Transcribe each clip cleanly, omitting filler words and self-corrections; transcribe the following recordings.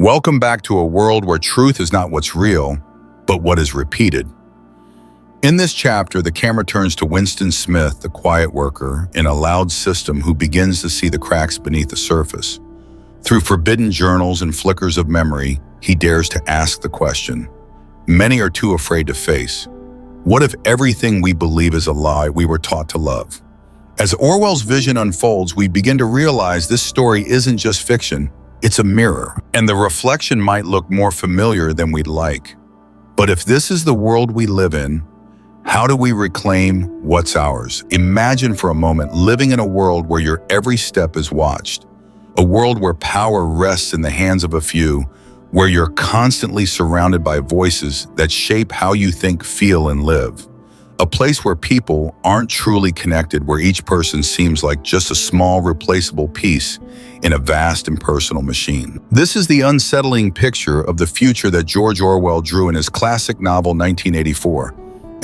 Welcome back to a world where truth is not what's real, but what is repeated. In this chapter, the camera turns to Winston Smith, the quiet worker in a loud system who begins to see the cracks beneath the surface. Through forbidden journals and flickers of memory, he dares to ask the question many are too afraid to face. What if everything we believe is a lie we were taught to love? As Orwell's vision unfolds, we begin to realize this story isn't just fiction, it's a mirror, and the reflection might look more familiar than we'd like. But if this is the world we live in, how do we reclaim what's ours? Imagine for a moment living in a world where your every step is watched, a world where power rests in the hands of a few, where you're constantly surrounded by voices that shape how you think, feel, and live. A place where people aren't truly connected, where each person seems like just a small, replaceable piece in a vast impersonal machine. This is the unsettling picture of the future that George Orwell drew in his classic novel 1984.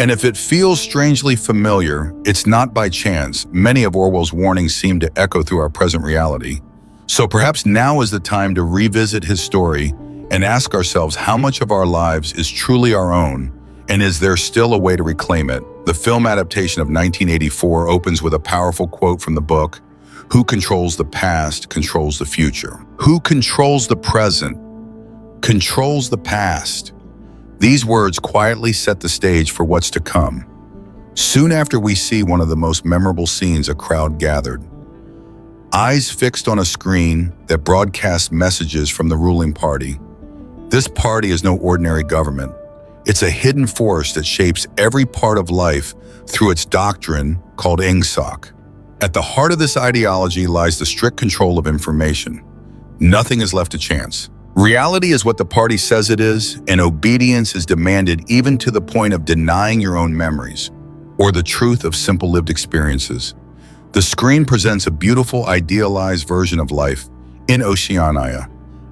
And if it feels strangely familiar, it's not by chance. Many of Orwell's warnings seem to echo through our present reality. So perhaps now is the time to revisit his story and ask ourselves how much of our lives is truly our own, and is there still a way to reclaim it? The film adaptation of 1984 opens with a powerful quote from the book, "Who controls the past controls the future. Who controls the present controls the past." These words quietly set the stage for what's to come. Soon after, we see one of the most memorable scenes: a crowd gathered, eyes fixed on a screen that broadcasts messages from the ruling party. This party is no ordinary government. It's a hidden force that shapes every part of life through its doctrine called Ingsoc. At the heart of this ideology lies the strict control of information. Nothing is left to chance. Reality is what the party says it is, and obedience is demanded even to the point of denying your own memories or the truth of simple lived experiences. The screen presents a beautiful, idealized version of life in Oceania,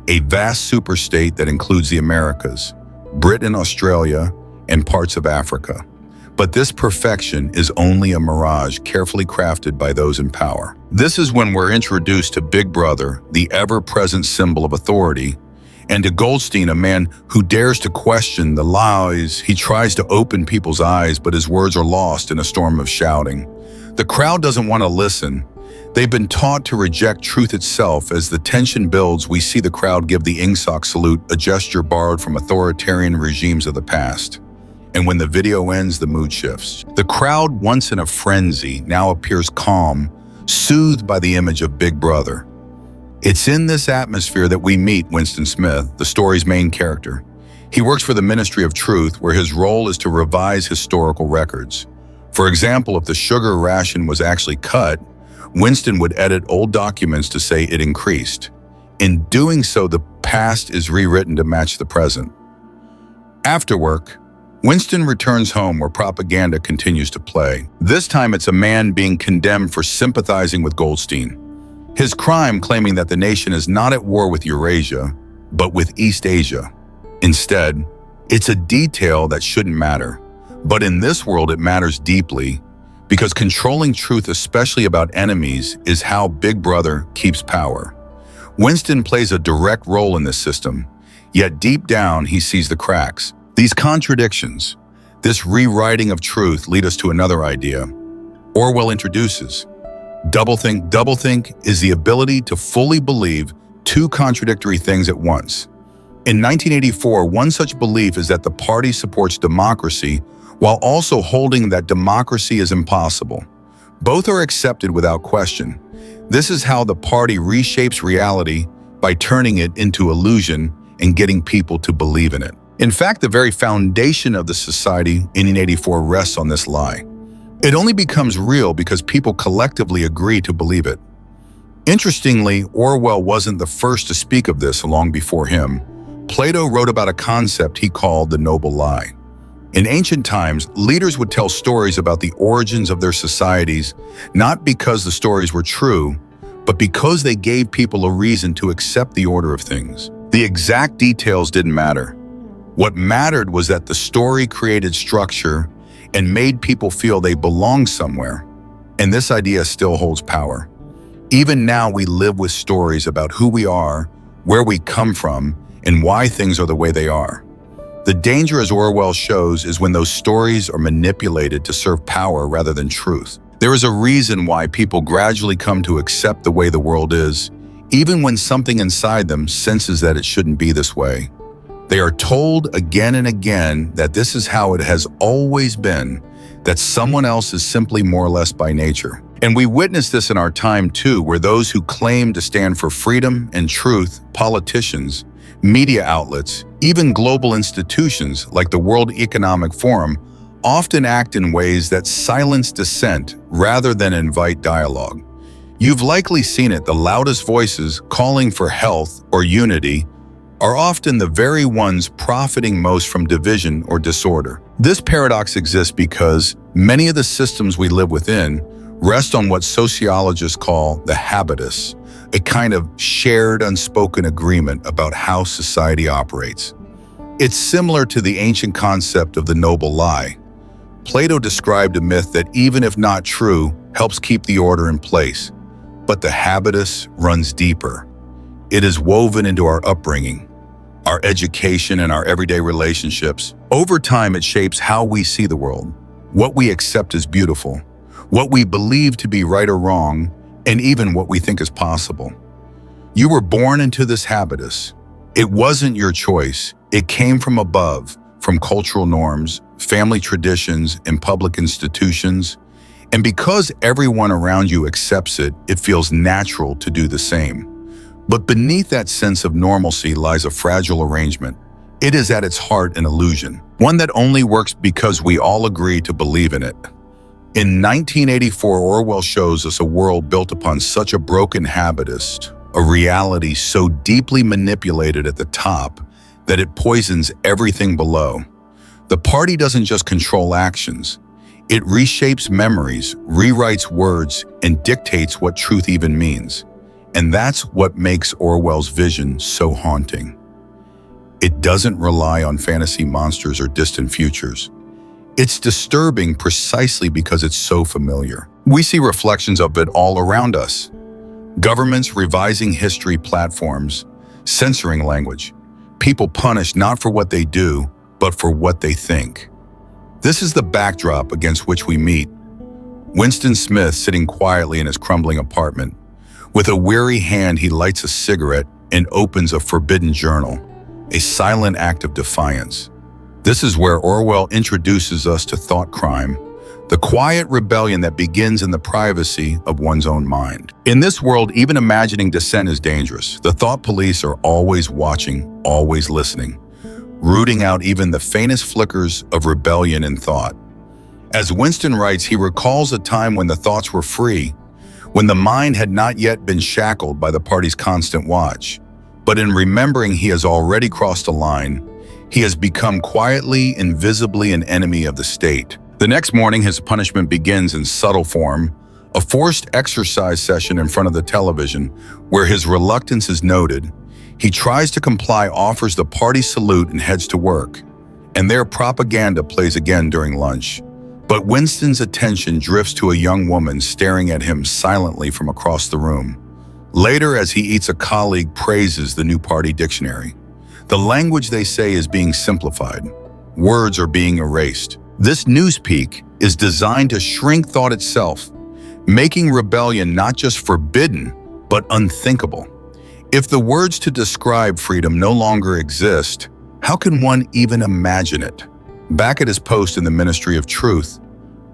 a vast superstate that includes the Americas, Britain, Australia, and parts of Africa. But this perfection is only a mirage carefully crafted by those in power. This is when we're introduced to Big Brother, the ever-present symbol of authority, and to Goldstein, a man who dares to question the lies. He tries to open people's eyes, but his words are lost in a storm of shouting. The crowd doesn't want to listen. They've been taught to reject truth itself. As the tension builds, we see the crowd give the Ingsoc salute, a gesture borrowed from authoritarian regimes of the past. And when the video ends, the mood shifts. The crowd, once in a frenzy, now appears calm, soothed by the image of Big Brother. It's in this atmosphere that we meet Winston Smith, the story's main character. He works for the Ministry of Truth, where his role is to revise historical records. For example, if the sugar ration was actually cut, Winston would edit old documents to say it increased. In doing so, the past is rewritten to match the present. After work, Winston returns home where propaganda continues to play. This time it's a man being condemned for sympathizing with Goldstein. His crime claiming that the nation is not at war with Eurasia, but with East Asia. Instead, it's a detail that shouldn't matter. But in this world, it matters deeply, because controlling truth, especially about enemies, is how Big Brother keeps power. Winston plays a direct role in this system, yet deep down he sees the cracks. These contradictions, this rewriting of truth, lead us to another idea Orwell introduces. Doublethink. Doublethink is the ability to fully believe two contradictory things at once. In 1984, one such belief is that the party supports democracy while also holding that democracy is impossible. Both are accepted without question. This is how the party reshapes reality, by turning it into illusion and getting people to believe in it. In fact, the very foundation of the society in 1984 rests on this lie. It only becomes real because people collectively agree to believe it. Interestingly, Orwell wasn't the first to speak of this. Long before him, Plato wrote about a concept he called the noble lie. In ancient times, leaders would tell stories about the origins of their societies, not because the stories were true, but because they gave people a reason to accept the order of things. The exact details didn't matter. What mattered was that the story created structure and made people feel they belonged somewhere. And this idea still holds power. Even now, we live with stories about who we are, where we come from, and why things are the way they are. The danger, as Orwell shows, is when those stories are manipulated to serve power rather than truth. There is a reason why people gradually come to accept the way the world is, even when something inside them senses that it shouldn't be this way. They are told again and again that this is how it has always been, that someone else is simply more or less by nature. And we witness this in our time too, where those who claim to stand for freedom and truth, politicians, media outlets, even global institutions like the World Economic Forum, often act in ways that silence dissent rather than invite dialogue. You've likely seen it, the loudest voices calling for health or unity are often the very ones profiting most from division or disorder. This paradox exists because many of the systems we live within rest on what sociologists call the habitus, a kind of shared unspoken agreement about how society operates. It's similar to the ancient concept of the noble lie. Plato described a myth that, even if not true, helps keep the order in place. But the habitus runs deeper. It is woven into our upbringing, our education, and our everyday relationships. Over time, it shapes how we see the world, what we accept as beautiful, what we believe to be right or wrong, and even what we think is possible. You were born into this habitus. It wasn't your choice. It came from above, from cultural norms, family traditions, and public institutions. And because everyone around you accepts it, it feels natural to do the same. But beneath that sense of normalcy lies a fragile arrangement. It is at its heart an illusion, one that only works because we all agree to believe in it. In 1984, Orwell shows us a world built upon such a broken habitus, a reality so deeply manipulated at the top that it poisons everything below. The party doesn't just control actions. It reshapes memories, rewrites words, and dictates what truth even means. And that's what makes Orwell's vision so haunting. It doesn't rely on fantasy monsters or distant futures. It's disturbing precisely because it's so familiar. We see reflections of it all around us. Governments revising history, platforms censoring language, people punished not for what they do, but for what they think. This is the backdrop against which we meet. Winston Smith sitting quietly in his crumbling apartment. With a weary hand, he lights a cigarette and opens a forbidden journal, a silent act of defiance. This is where Orwell introduces us to thought crime, the quiet rebellion that begins in the privacy of one's own mind. In this world, even imagining dissent is dangerous. The thought police are always watching, always listening, rooting out even the faintest flickers of rebellion in thought. As Winston writes, he recalls a time when the thoughts were free, when the mind had not yet been shackled by the party's constant watch. But in remembering he has already crossed a line, he has become quietly, invisibly an enemy of the state. The next morning, his punishment begins in subtle form, a forced exercise session in front of the television, where his reluctance is noted. He tries to comply, offers the party salute, and heads to work. And their propaganda plays again during lunch. But Winston's attention drifts to a young woman staring at him silently from across the room. Later, as he eats, a colleague praises the new party dictionary. The language, they say, is being simplified. Words are being erased. This newspeak is designed to shrink thought itself, making rebellion not just forbidden, but unthinkable. If the words to describe freedom no longer exist, how can one even imagine it? Back at his post in the Ministry of Truth,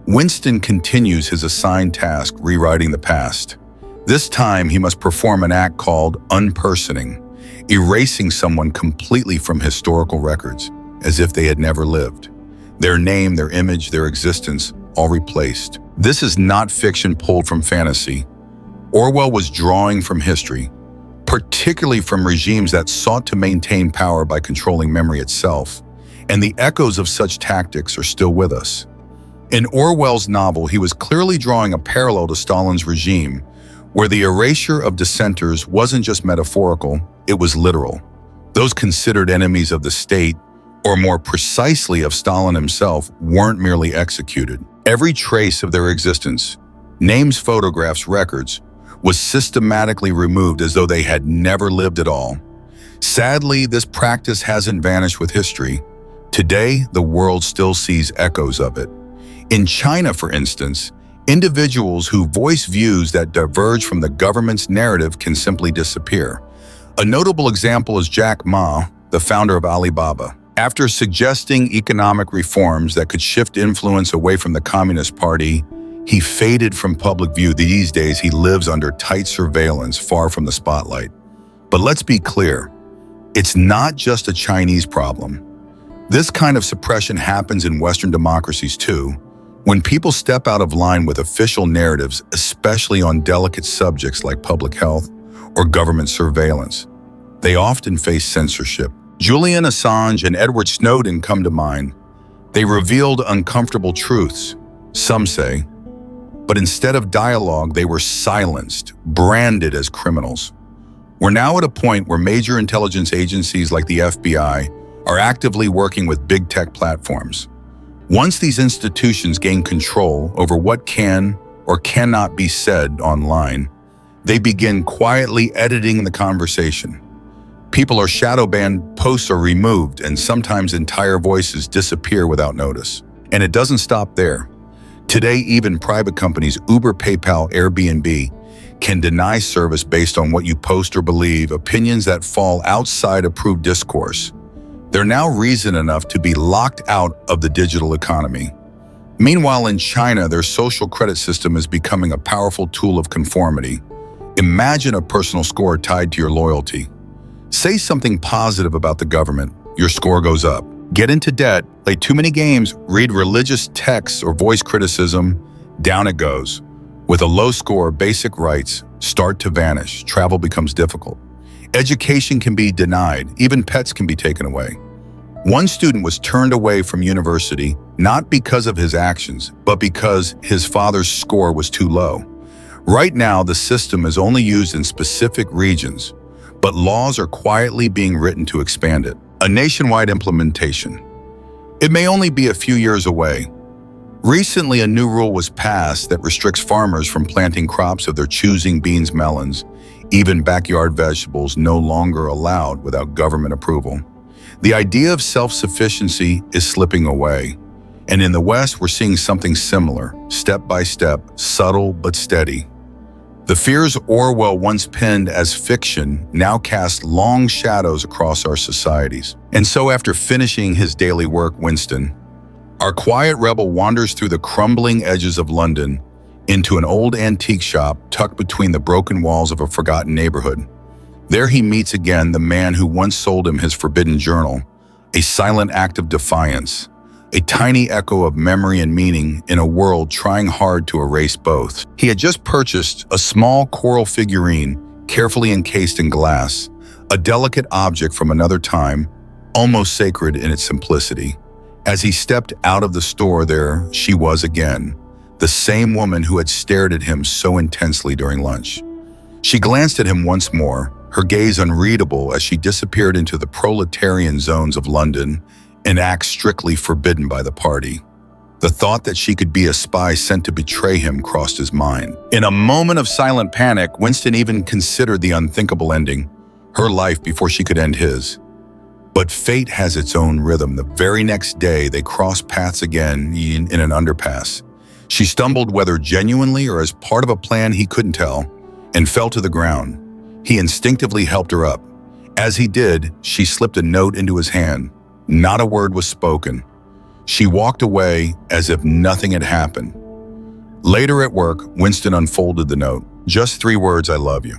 Winston continues his assigned task, rewriting the past. This time, he must perform an act called unpersoning, erasing someone completely from historical records, as if they had never lived. Their name, their image, their existence, all replaced. This is not fiction pulled from fantasy. Orwell was drawing from history, particularly from regimes that sought to maintain power by controlling memory itself. And the echoes of such tactics are still with us. In Orwell's novel, he was clearly drawing a parallel to Stalin's regime, where the erasure of dissenters wasn't just metaphorical, it was literal. Those considered enemies of the state, or more precisely of Stalin himself, weren't merely executed. Every trace of their existence, names, photographs, records, was systematically removed as though they had never lived at all. Sadly, this practice hasn't vanished with history. Today, the world still sees echoes of it. In China, for instance, individuals who voice views that diverge from the government's narrative can simply disappear. A notable example is Jack Ma, the founder of Alibaba. After suggesting economic reforms that could shift influence away from the Communist Party, he faded from public view. These days, he lives under tight surveillance, far from the spotlight. But let's be clear, it's not just a Chinese problem. This kind of suppression happens in Western democracies too. When people step out of line with official narratives, especially on delicate subjects like public health or government surveillance, they often face censorship. Julian Assange and Edward Snowden come to mind. They revealed uncomfortable truths, some say, but instead of dialogue, they were silenced, branded as criminals. We're now at a point where major intelligence agencies like the FBI are actively working with big tech platforms. Once these institutions gain control over what can or cannot be said online, they begin quietly editing the conversation. People are shadow banned, posts are removed, and sometimes entire voices disappear without notice. And it doesn't stop there. Today, even private companies, Uber, PayPal, Airbnb, can deny service based on what you post or believe, opinions that fall outside approved discourse. They're now reason enough to be locked out of the digital economy. Meanwhile, in China, their social credit system is becoming a powerful tool of conformity. Imagine a personal score tied to your loyalty. Say something positive about the government, your score goes up. Get into debt, play too many games, read religious texts or voice criticism, down it goes. With a low score, basic rights start to vanish, travel becomes difficult. Education can be denied, even pets can be taken away. One student was turned away from university, not because of his actions, but because his father's score was too low. Right now, the system is only used in specific regions, but laws are quietly being written to expand it. A nationwide implementation. It may only be a few years away. Recently, a new rule was passed that restricts farmers from planting crops of their choosing, beans, melons, even backyard vegetables no longer allowed without government approval. The idea of self-sufficiency is slipping away. And in the West, we're seeing something similar, step by step, subtle but steady. The fears Orwell once penned as fiction now cast long shadows across our societies. And so after finishing his daily work, Winston, our quiet rebel wanders through the crumbling edges of London into an old antique shop tucked between the broken walls of a forgotten neighborhood. There he meets again the man who once sold him his forbidden journal, a silent act of defiance, a tiny echo of memory and meaning in a world trying hard to erase both. He had just purchased a small coral figurine, carefully encased in glass, a delicate object from another time, almost sacred in its simplicity. As he stepped out of the store, there she was again, the same woman who had stared at him so intensely during lunch. She glanced at him once more, her gaze unreadable as she disappeared into the proletarian zones of London, an act strictly forbidden by the party. The thought that she could be a spy sent to betray him crossed his mind. In a moment of silent panic, Winston even considered the unthinkable ending, her life before she could end his. But fate has its own rhythm. The very next day, they crossed paths again in an underpass. She stumbled, whether genuinely or as part of a plan he couldn't tell, and fell to the ground. He instinctively helped her up. As he did, she slipped a note into his hand. Not a word was spoken. She walked away as if nothing had happened. Later at work, Winston unfolded the note. Just 3 words, I love you.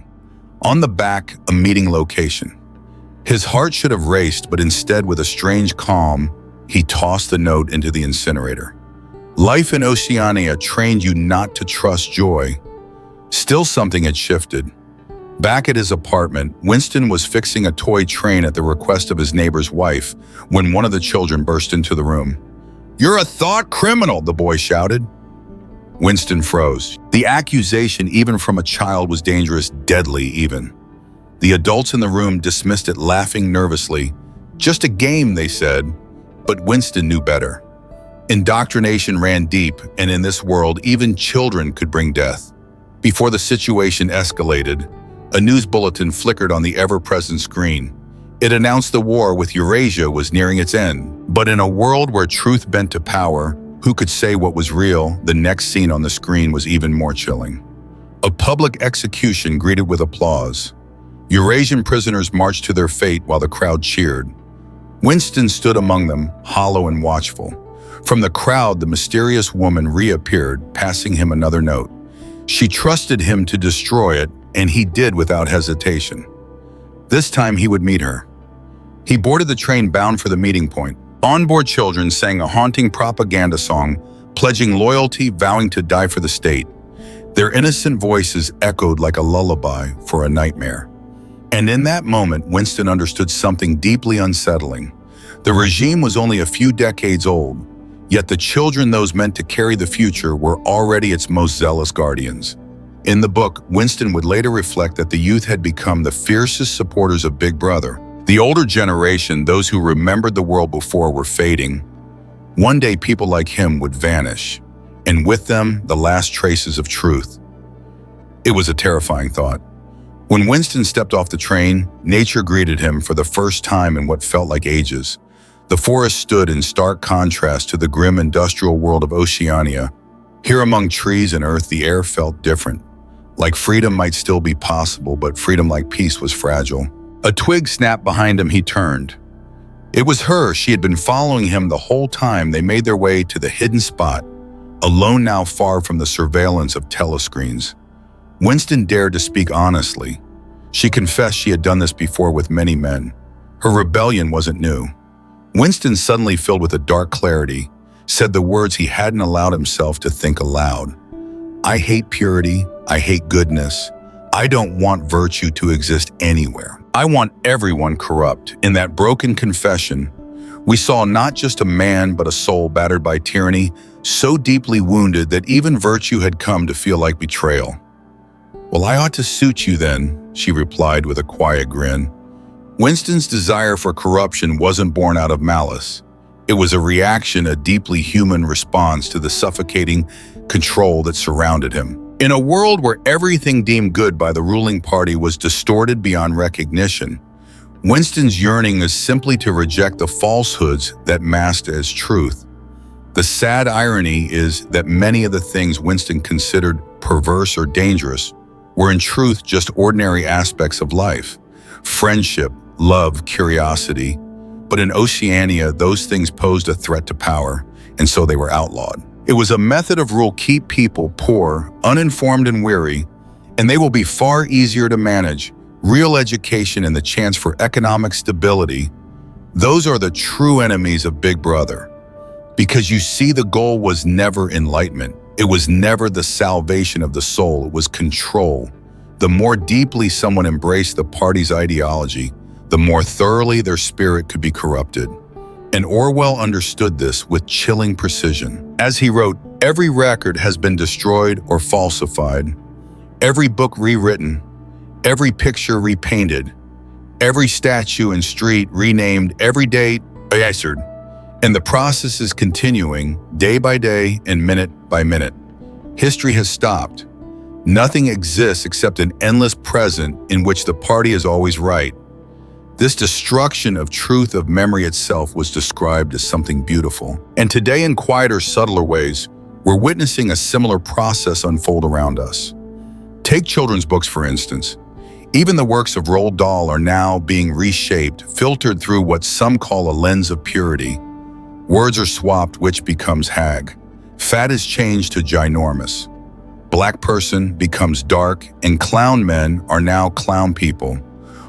On the back, a meeting location. His heart should have raced, but instead, with a strange calm, he tossed the note into the incinerator. Life in Oceania trained you not to trust joy. Still, something had shifted. Back at his apartment, Winston was fixing a toy train at the request of his neighbor's wife when one of the children burst into the room. "You're a thought criminal," the boy shouted. Winston froze. The accusation, even from a child, was dangerous, deadly even. The adults in the room dismissed it, laughing nervously. Just a game, they said, but Winston knew better. Indoctrination ran deep, and in this world, even children could bring death. Before the situation escalated, a news bulletin flickered on the ever-present screen. It announced the war with Eurasia was nearing its end. But in a world where truth bent to power, who could say what was real? The next scene on the screen was even more chilling. A public execution greeted with applause. Eurasian prisoners marched to their fate while the crowd cheered. Winston stood among them, hollow and watchful. From the crowd, the mysterious woman reappeared, passing him another note. She trusted him to destroy it, and he did without hesitation. This time he would meet her. He boarded the train bound for the meeting point. Onboard children sang a haunting propaganda song, pledging loyalty, vowing to die for the state. Their innocent voices echoed like a lullaby for a nightmare. And in that moment, Winston understood something deeply unsettling. The regime was only a few decades old, yet the children those meant to carry the future were already its most zealous guardians. In the book, Winston would later reflect that the youth had become the fiercest supporters of Big Brother. The older generation, those who remembered the world before, were fading. One day, people like him would vanish, and with them, the last traces of truth. It was a terrifying thought. When Winston stepped off the train, nature greeted him for the first time in what felt like ages. The forest stood in stark contrast to the grim industrial world of Oceania. Here among trees and earth, the air felt different. Like freedom might still be possible, but freedom like peace was fragile. A twig snapped behind him. He turned. It was her. She had been following him the whole time. They made their way to the hidden spot, alone now, far from the surveillance of telescreens. Winston dared to speak honestly. She confessed she had done this before with many men. Her rebellion wasn't new. Winston, suddenly filled with a dark clarity, said the words he hadn't allowed himself to think aloud. I hate purity. I hate goodness. I don't want virtue to exist anywhere. I want everyone corrupt. In that broken confession, we saw not just a man, but a soul battered by tyranny, so deeply wounded that even virtue had come to feel like betrayal. Well, I ought to suit you then, she replied with a quiet grin. Winston's desire for corruption wasn't born out of malice. It was a reaction, a deeply human response to the suffocating control that surrounded him. In a world where everything deemed good by the ruling party was distorted beyond recognition, Winston's yearning is simply to reject the falsehoods that masked as truth. The sad irony is that many of the things Winston considered perverse or dangerous were in truth just ordinary aspects of life. Friendship, love, curiosity. But in Oceania, those things posed a threat to power, and so they were outlawed. It was a method of rule: keep people poor, uninformed, and weary, and they will be far easier to manage. Real education and the chance for economic stability, those are the true enemies of Big Brother. Because you see, the goal was never enlightenment. It was never the salvation of the soul. It was control. The more deeply someone embraced the party's ideology, the more thoroughly their spirit could be corrupted. And Orwell understood this with chilling precision. As he wrote, every record has been destroyed or falsified, every book rewritten, every picture repainted, every statue and street renamed, every date answered. And the process is continuing day by day and minute by minute. History has stopped. Nothing exists except an endless present in which the party is always right. This destruction of truth, of memory itself, was described as something beautiful. And today, in quieter, subtler ways, we're witnessing a similar process unfold around us. Take children's books, for instance. Even the works of Roald Dahl are now being reshaped, filtered through what some call a lens of purity. Words are swapped, which becomes hag. Fat is changed to ginormous. Black person becomes dark, and clown men are now clown people.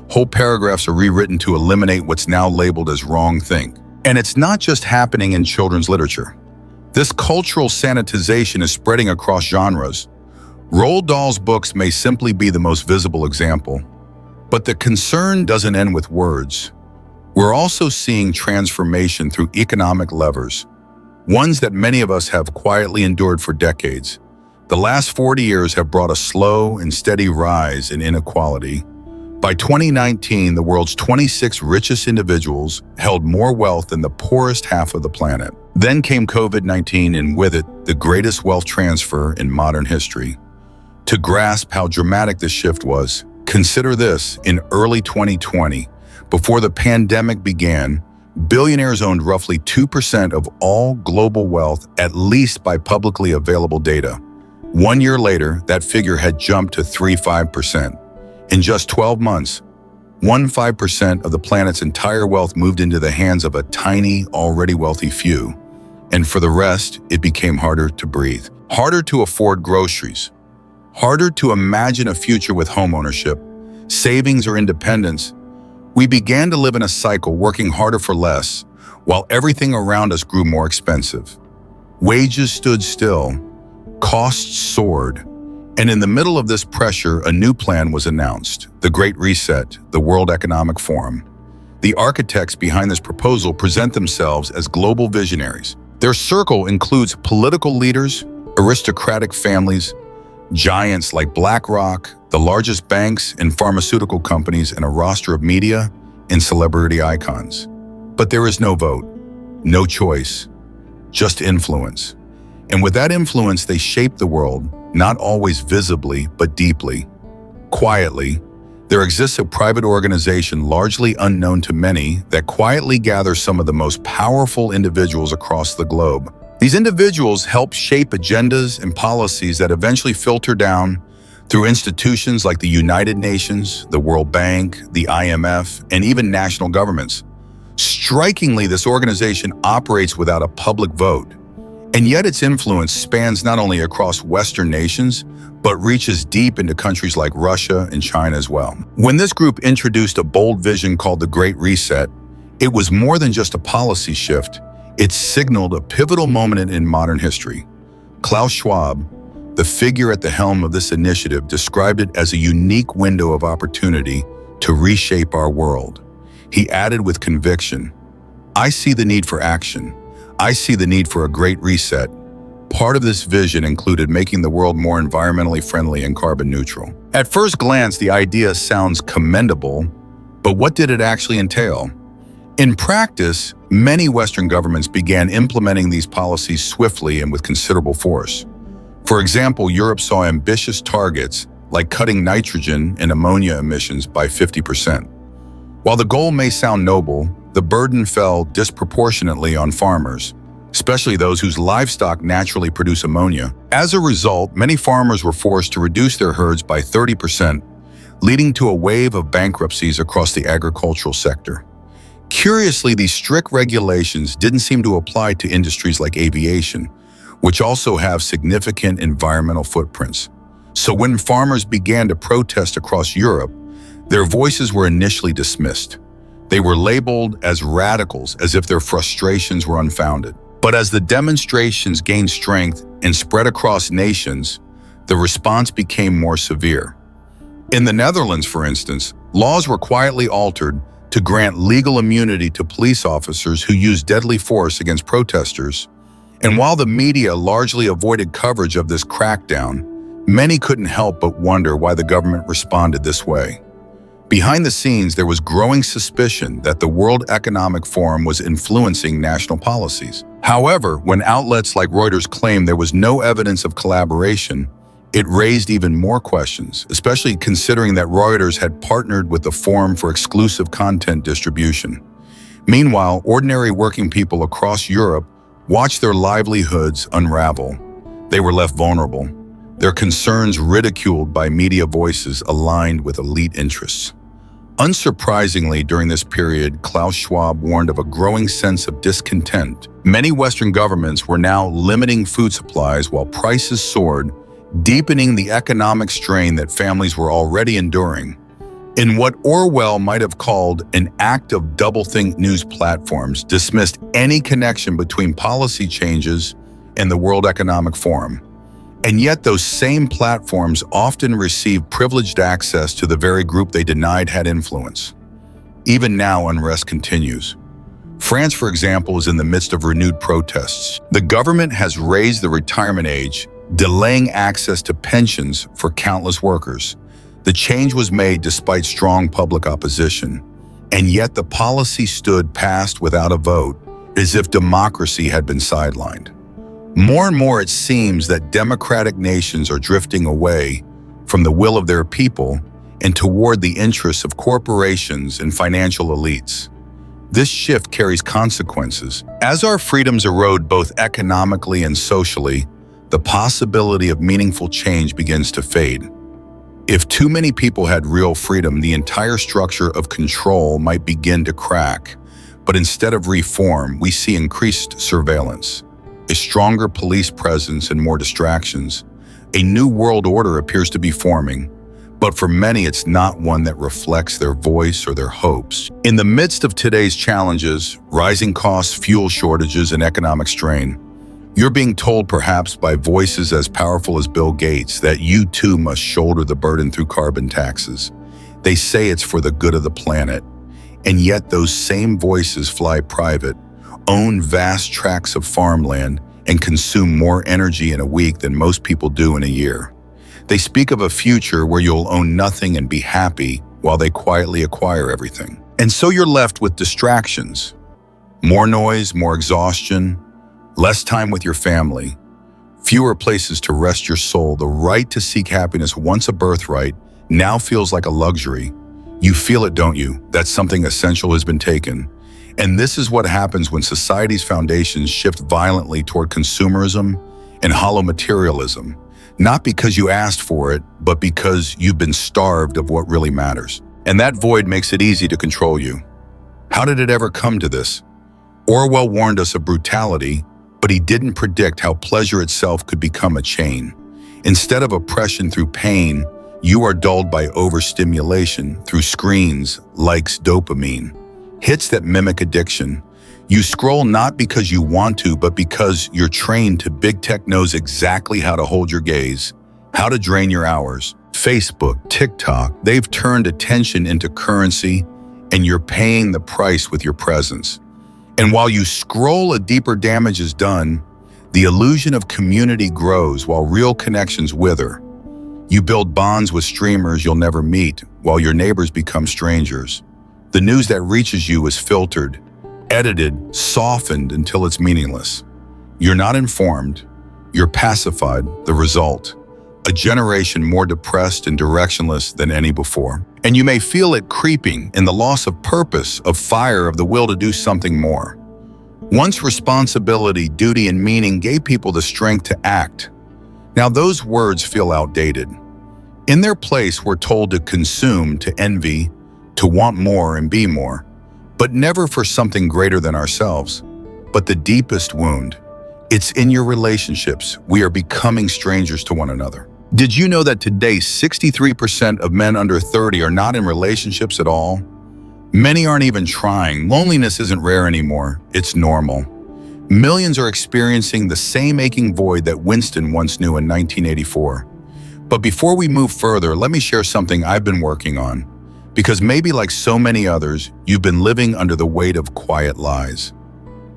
Whole paragraphs are rewritten to eliminate what's now labeled as wrong think. And it's not just happening in children's literature. This cultural sanitization is spreading across genres. Roald Dahl's books may simply be the most visible example, but the concern doesn't end with words. We're also seeing transformation through economic levers, ones that many of us have quietly endured for decades. The last 40 years have brought a slow and steady rise in inequality. By 2019, the world's 26 richest individuals held more wealth than the poorest half of the planet. Then came COVID-19, and with it, the greatest wealth transfer in modern history. To grasp how dramatic this shift was, consider this: in early 2020, Before the pandemic began, billionaires owned roughly 2% of all global wealth, at least by publicly available data. 1 year later, that figure had jumped to 35%. In just 12 months, 15% of the planet's entire wealth moved into the hands of a tiny, already wealthy few. And for the rest, it became harder to breathe, harder to afford groceries, harder to imagine a future with homeownership, savings, or independence. We began to live in a cycle, working harder for less, while everything around us grew more expensive. Wages stood still, costs soared, and in the middle of this pressure, a new plan was announced: the Great Reset, the World Economic Forum. The architects behind this proposal present themselves as global visionaries. Their circle includes political leaders, aristocratic families, giants like BlackRock, the largest banks and pharmaceutical companies, and a roster of media and celebrity icons. But there is no vote, no choice, just influence. And with that influence, they shape the world, not always visibly, but deeply. Quietly, there exists a private organization largely unknown to many that quietly gathers some of the most powerful individuals across the globe. These individuals help shape agendas and policies that eventually filter down through institutions like the United Nations, the World Bank, the IMF, and even national governments. Strikingly, this organization operates without a public vote, and yet its influence spans not only across Western nations, but reaches deep into countries like Russia and China as well. When this group introduced a bold vision called the Great Reset, it was more than just a policy shift. It signaled a pivotal moment in modern history. Klaus Schwab, the figure at the helm of this initiative, described it as a unique window of opportunity to reshape our world. He added with conviction, "I see the need for action. I see the need for a great reset." Part of this vision included making the world more environmentally friendly and carbon neutral. At first glance, the idea sounds commendable, but what did it actually entail? In practice, many Western governments began implementing these policies swiftly and with considerable force. For example, Europe saw ambitious targets like cutting nitrogen and ammonia emissions by 50%. While the goal may sound noble, the burden fell disproportionately on farmers, especially those whose livestock naturally produce ammonia. As a result, many farmers were forced to reduce their herds by 30%, leading to a wave of bankruptcies across the agricultural sector. Curiously, these strict regulations didn't seem to apply to industries like aviation, which also have significant environmental footprints. So when farmers began to protest across Europe, their voices were initially dismissed. They were labeled as radicals, as if their frustrations were unfounded. But as the demonstrations gained strength and spread across nations, the response became more severe. In the Netherlands, for instance, laws were quietly altered to grant legal immunity to police officers who used deadly force against protesters. And while the media largely avoided coverage of this crackdown, many couldn't help but wonder why the government responded this way. Behind the scenes, there was growing suspicion that the World Economic Forum was influencing national policies. However, when outlets like Reuters claimed there was no evidence of collaboration, it raised even more questions, especially considering that Reuters had partnered with the Forum for exclusive content distribution. Meanwhile, ordinary working people across Europe watched their livelihoods unravel. They were left vulnerable, their concerns ridiculed by media voices aligned with elite interests. Unsurprisingly, during this period, Klaus Schwab warned of a growing sense of discontent. Many Western governments were now limiting food supplies while prices soared, deepening the economic strain that families were already enduring. In what Orwell might have called an act of doublethink, news platforms dismissed any connection between policy changes and the World Economic Forum. And yet those same platforms often received privileged access to the very group they denied had influence. Even now, unrest continues. France, for example, is in the midst of renewed protests. The government has raised the retirement age, delaying access to pensions for countless workers. The change was made despite strong public opposition, and yet the policy stood passed without a vote, as if democracy had been sidelined. More and more, it seems that democratic nations are drifting away from the will of their people and toward the interests of corporations and financial elites. This shift carries consequences. As our freedoms erode both economically and socially, the possibility of meaningful change begins to fade. If too many people had real freedom, the entire structure of control might begin to crack. But instead of reform, we see increased surveillance, a stronger police presence and more distractions. A new world order appears to be forming, but for many it's not one that reflects their voice or their hopes. In the midst of today's challenges, rising costs, fuel shortages, and economic strain, you're being told, perhaps by voices as powerful as Bill Gates, that you too must shoulder the burden through carbon taxes. They say it's for the good of the planet, and yet those same voices fly private, own vast tracts of farmland, and consume more energy in a week than most people do in a year. They speak of a future where you'll own nothing and be happy while they quietly acquire everything. And so you're left with distractions. More noise, more exhaustion, less time with your family, fewer places to rest your soul. The right to seek happiness, once a birthright, now feels like a luxury. You feel it, don't you? That something essential has been taken. And this is what happens when society's foundations shift violently toward consumerism and hollow materialism. Not because you asked for it, but because you've been starved of what really matters. And that void makes it easy to control you. How did it ever come to this? Orwell warned us of brutality, but he didn't predict how pleasure itself could become a chain. Instead of oppression through pain, you are dulled by overstimulation through screens, likes, dopamine, hits that mimic addiction. You scroll not because you want to, but because you're trained to. Big tech knows exactly how to hold your gaze, how to drain your hours. Facebook, TikTok, they've turned attention into currency, and you're paying the price with your presence. And while you scroll, a deeper damage is done. The illusion of community grows while real connections wither. You build bonds with streamers you'll never meet, while your neighbors become strangers. The news that reaches you is filtered, edited, softened until it's meaningless. You're not informed, you're pacified. The result, a generation more depressed and directionless than any before. And you may feel it creeping in the loss of purpose, of fire, of the will to do something more. Once responsibility, duty, and meaning gave people the strength to act. Now those words feel outdated. In their place, we're told to consume, to envy, to want more and be more, but never for something greater than ourselves. But the deepest wound, it's in your relationships. We are becoming strangers to one another. Did you know that today 63% of men under 30 are not in relationships at all? Many aren't even trying. Loneliness isn't rare anymore, it's normal. Millions are experiencing the same aching void that Winston once knew in 1984. But before we move further, let me share something I've been working on. Because maybe like so many others, you've been living under the weight of quiet lies.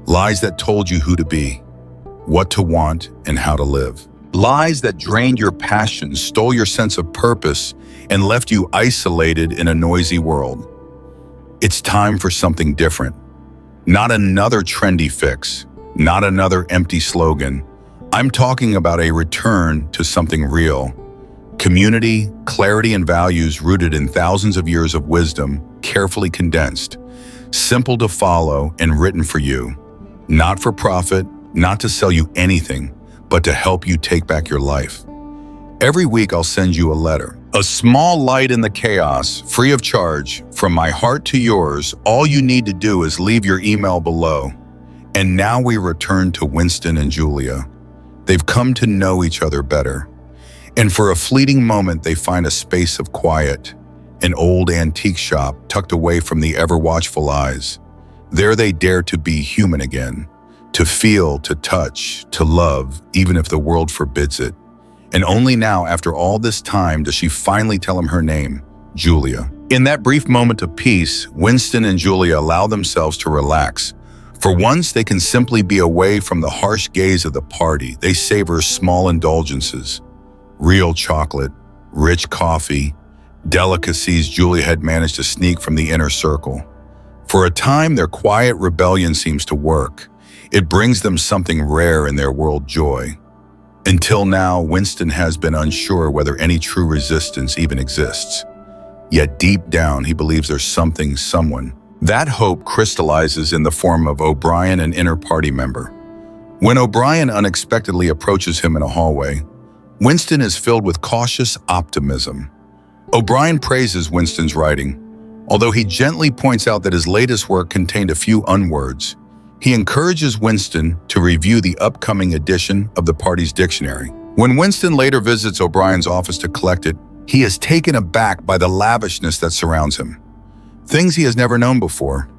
Lies that told you who to be, what to want, and how to live. Lies that drained your passion, stole your sense of purpose, and left you isolated in a noisy world. It's time for something different. Not another trendy fix, not another empty slogan. I'm talking about a return to something real. Community, clarity, and values rooted in thousands of years of wisdom, carefully condensed, simple to follow, and written for you. Not for profit, not to sell you anything, but to help you take back your life. Every week I'll send you a letter, a small light in the chaos, free of charge, from my heart to yours. All you need to do is leave your email below. And now we return to Winston and Julia. They've come to know each other better. And for a fleeting moment, they find a space of quiet, an old antique shop tucked away from the ever-watchful eyes. There they dare to be human again, to feel, to touch, to love, even if the world forbids it. And only now, after all this time, does she finally tell him her name, Julia. In that brief moment of peace, Winston and Julia allow themselves to relax. For once, they can simply be away from the harsh gaze of the party. They savor small indulgences. Real chocolate, rich coffee, delicacies Julia had managed to sneak from the inner circle. For a time, their quiet rebellion seems to work. It brings them something rare in their world, joy. Until now, Winston has been unsure whether any true resistance even exists. Yet deep down, he believes there's something, someone. That hope crystallizes in the form of O'Brien, an inner party member. When O'Brien unexpectedly approaches him in a hallway, Winston is filled with cautious optimism. O'Brien praises Winston's writing. Although he gently points out that his latest work contained a few unwords, he encourages Winston to review the upcoming edition of the party's dictionary. When Winston later visits O'Brien's office to collect it, he is taken aback by the lavishness that surrounds him. Things he has never known before.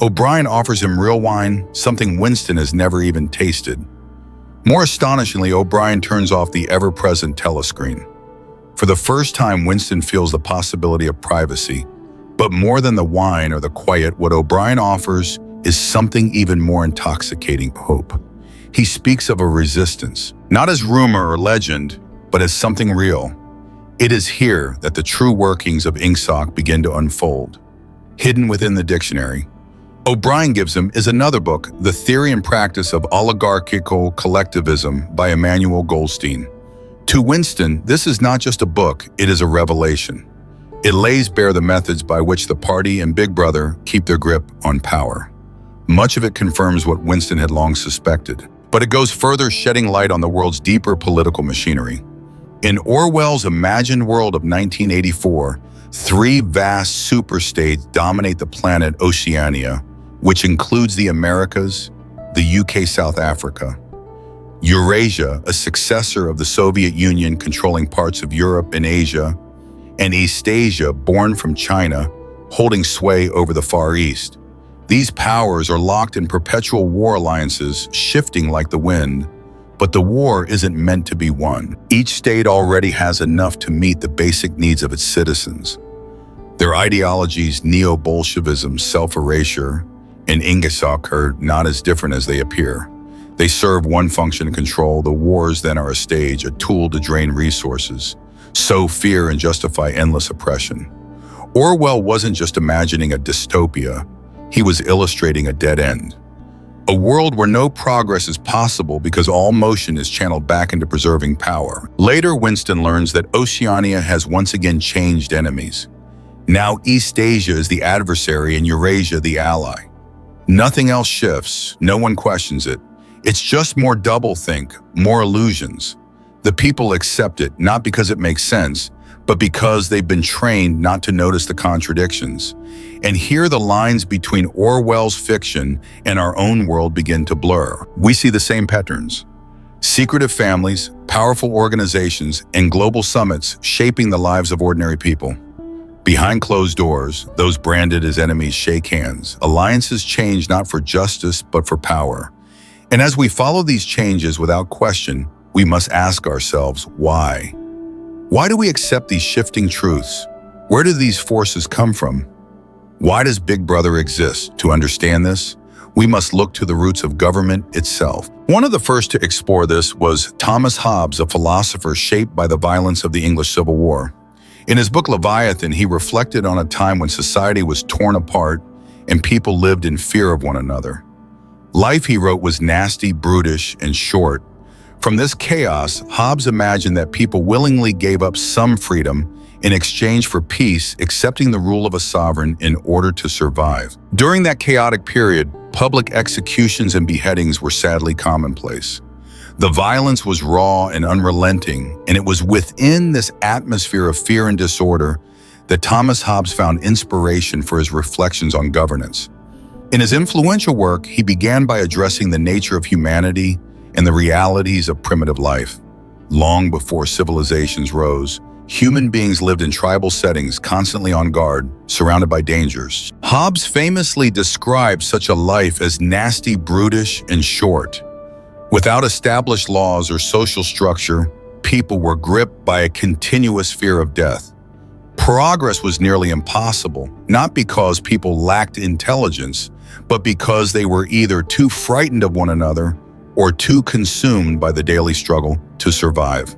O'Brien offers him real wine, something Winston has never even tasted. More astonishingly, O'Brien turns off the ever-present telescreen. For the first time, Winston feels the possibility of privacy. But more than the wine or the quiet, what O'Brien offers is something even more intoxicating: hope. He speaks of a resistance, not as rumor or legend, but as something real. It is here that the true workings of Ingsoc begin to unfold. Hidden within the dictionary, O'Brien gives him is another book, The Theory and Practice of Oligarchical Collectivism by Emmanuel Goldstein. To Winston, this is not just a book, it is a revelation. It lays bare the methods by which the party and Big Brother keep their grip on power. Much of it confirms what Winston had long suspected, but it goes further, shedding light on the world's deeper political machinery. In Orwell's imagined world of 1984, three vast superstates dominate the planet Oceania, which includes the Americas, the UK, South Africa. Eurasia, a successor of the Soviet Union controlling parts of Europe and Asia, and Eastasia, born from China, holding sway over the Far East. These powers are locked in perpetual war alliances, shifting like the wind. But the war isn't meant to be won. Each state already has enough to meet the basic needs of its citizens. Their ideologies, neo-Bolshevism, self-erasure, and Ingsoc, are not as different as they appear. They serve one function: control. The wars then are a stage, a tool to drain resources, sow fear, and justify endless oppression. Orwell wasn't just imagining a dystopia, he was illustrating a dead end. A world where no progress is possible because all motion is channeled back into preserving power. Later, Winston learns that Oceania has once again changed enemies. Now Eastasia is the adversary and Eurasia the ally. Nothing else shifts, no one questions it. It's just more doublethink, more illusions. The people accept it, not because it makes sense, but because they've been trained not to notice the contradictions. And here the lines between Orwell's fiction and our own world begin to blur. We see the same patterns: secretive families, powerful organizations, and global summits shaping the lives of ordinary people. Behind closed doors, those branded as enemies shake hands. Alliances change not for justice, but for power. And as we follow these changes without question, we must ask ourselves, why? Why do we accept these shifting truths? Where do these forces come from? Why does Big Brother exist? To understand this, we must look to the roots of government itself. One of the first to explore this was Thomas Hobbes, a philosopher shaped by the violence of the English Civil War. In his book Leviathan, he reflected on a time when society was torn apart and people lived in fear of one another. Life, he wrote, was nasty, brutish, and short. From this chaos, Hobbes imagined that people willingly gave up some freedom in exchange for peace, accepting the rule of a sovereign in order to survive. During that chaotic period, public executions and beheadings were sadly commonplace. The violence was raw and unrelenting, and it was within this atmosphere of fear and disorder that Thomas Hobbes found inspiration for his reflections on governance. In his influential work, he began by addressing the nature of humanity and the realities of primitive life. Long before civilizations rose, human beings lived in tribal settings, constantly on guard, surrounded by dangers. Hobbes famously described such a life as nasty, brutish, and short. Without established laws or social structure, people were gripped by a continuous fear of death. Progress was nearly impossible, not because people lacked intelligence, but because they were either too frightened of one another or too consumed by the daily struggle to survive.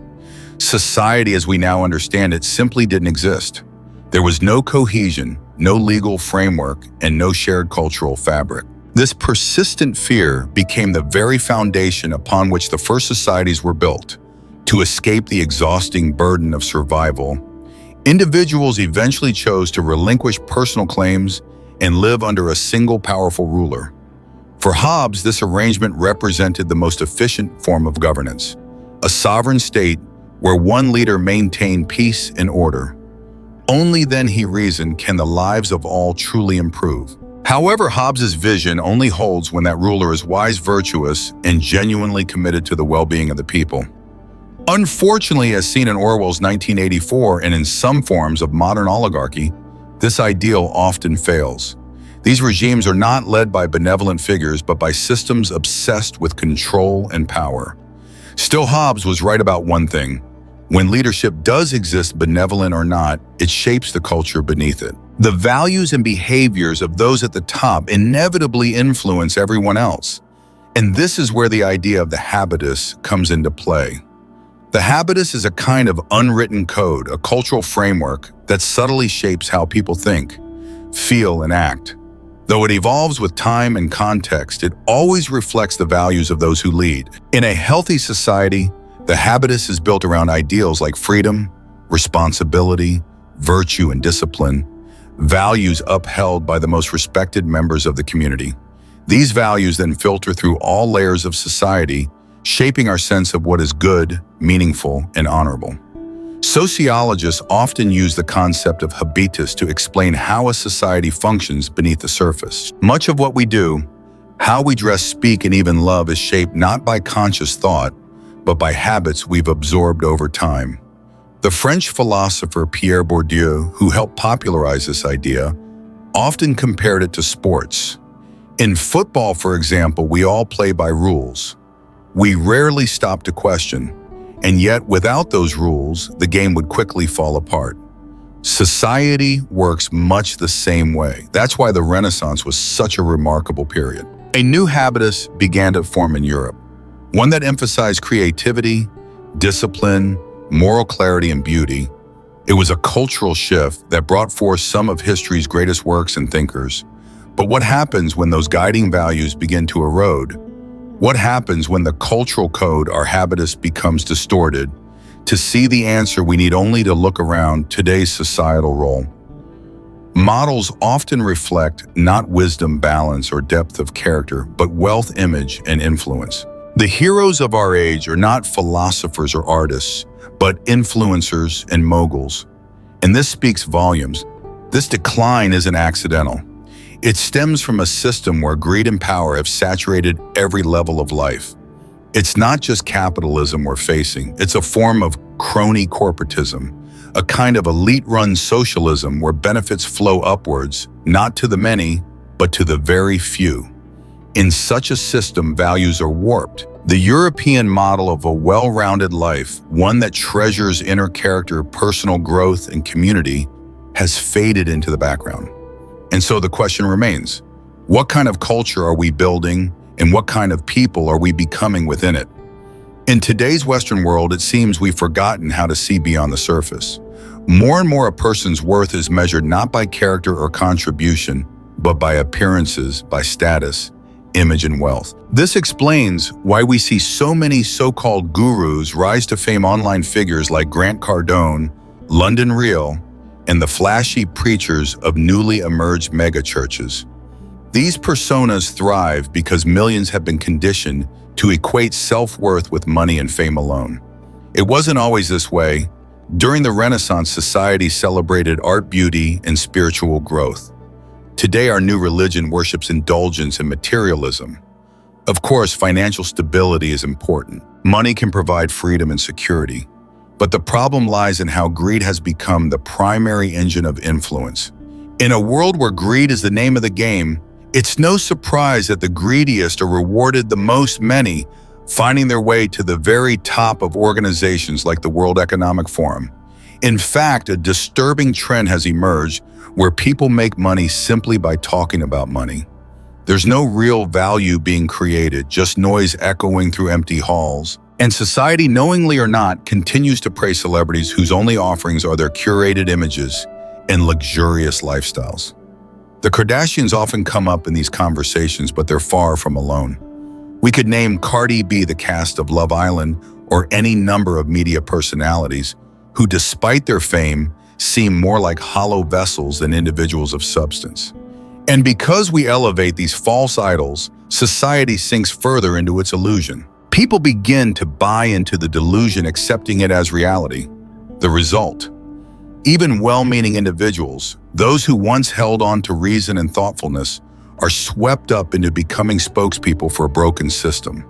Society as we now understand it simply didn't exist. There was no cohesion, no legal framework, and no shared cultural fabric. This persistent fear became the very foundation upon which the first societies were built. To escape the exhausting burden of survival, Individuals eventually chose to relinquish personal claims and live under a single powerful ruler. For Hobbes, this arrangement represented the most efficient form of governance, a sovereign state where one leader maintained peace and order. Only then, he reasoned, can the lives of all truly improve. However, Hobbes's vision only holds when that ruler is wise, virtuous, and genuinely committed to the well-being of the people. Unfortunately, as seen in Orwell's 1984 and in some forms of modern oligarchy, this ideal often fails. These regimes are not led by benevolent figures, but by systems obsessed with control and power. Still, Hobbes was right about one thing. When leadership does exist, benevolent or not, it shapes the culture beneath it. The values and behaviors of those at the top inevitably influence everyone else. And this is where the idea of the habitus comes into play. The habitus is a kind of unwritten code, a cultural framework that subtly shapes how people think, feel, and act. Though it evolves with time and context, it always reflects the values of those who lead. In a healthy society, the habitus is built around ideals like freedom, responsibility, virtue, and discipline, values upheld by the most respected members of the community. These values then filter through all layers of society, shaping our sense of what is good, meaningful, and honorable. Sociologists often use the concept of habitus to explain how a society functions beneath the surface. Much of what we do, how we dress, speak, and even love is shaped not by conscious thought, but by habits we've absorbed over time. The French philosopher Pierre Bourdieu, who helped popularize this idea, often compared it to sports. In football, for example, we all play by rules. We rarely stop to question, and yet without those rules, the game would quickly fall apart. Society works much the same way. That's why the Renaissance was such a remarkable period. A new habitus began to form in Europe, one that emphasized creativity, discipline, moral clarity, and beauty. It was a cultural shift that brought forth some of history's greatest works and thinkers. But what happens when those guiding values begin to erode? What happens when the cultural code, our habitus, becomes distorted? To see the answer, we need only to look around today's societal role. Models often reflect not wisdom, balance, or depth of character, but wealth, image, and influence. The heroes of our age are not philosophers or artists, but influencers and moguls. And this speaks volumes. This decline isn't accidental. It stems from a system where greed and power have saturated every level of life. It's not just capitalism we're facing. It's a form of crony corporatism, a kind of elite-run socialism where benefits flow upwards, not to the many, but to the very few. In such a system, values are warped. The European model of a well-rounded life, one that treasures inner character, personal growth, and community, has faded into the background. And so the question remains, what kind of culture are we building, and what kind of people are we becoming within it? In today's Western world, it seems we've forgotten how to see beyond the surface. More and more, a person's worth is measured not by character or contribution, but by appearances, by status, image, and wealth. This explains why we see so many so-called gurus rise to fame, online figures like Grant Cardone, London Real, and the flashy preachers of newly emerged megachurches. These personas thrive because millions have been conditioned to equate self-worth with money and fame alone. It wasn't always this way. During the Renaissance, society celebrated art, beauty, and spiritual growth. Today, our new religion worships indulgence and materialism. Of course, financial stability is important. Money can provide freedom and security. But the problem lies in how greed has become the primary engine of influence. In a world where greed is the name of the game, it's no surprise that the greediest are rewarded the most, many finding their way to the very top of organizations like the World Economic Forum. In fact, a disturbing trend has emerged where people make money simply by talking about money. There's no real value being created, just noise echoing through empty halls. And society, knowingly or not, continues to praise celebrities whose only offerings are their curated images and luxurious lifestyles. The Kardashians often come up in these conversations, but they're far from alone. We could name Cardi B, the cast of Love Island, or any number of media personalities who, despite their fame, seem more like hollow vessels than individuals of substance. And because we elevate these false idols, society sinks further into its illusion. People begin to buy into the delusion, accepting it as reality. The result: even well-meaning individuals, those who once held on to reason and thoughtfulness, are swept up into becoming spokespeople for a broken system.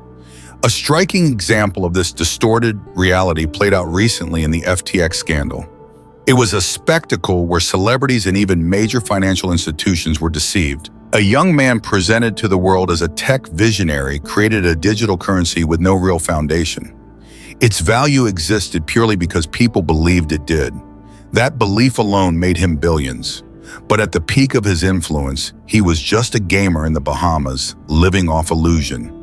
A striking example of this distorted reality played out recently in the FTX scandal. It was a spectacle where celebrities and even major financial institutions were deceived. A young man presented to the world as a tech visionary created a digital currency with no real foundation. Its value existed purely because people believed it did. That belief alone made him billions. But at the peak of his influence, he was just a gamer in the Bahamas, living off illusion.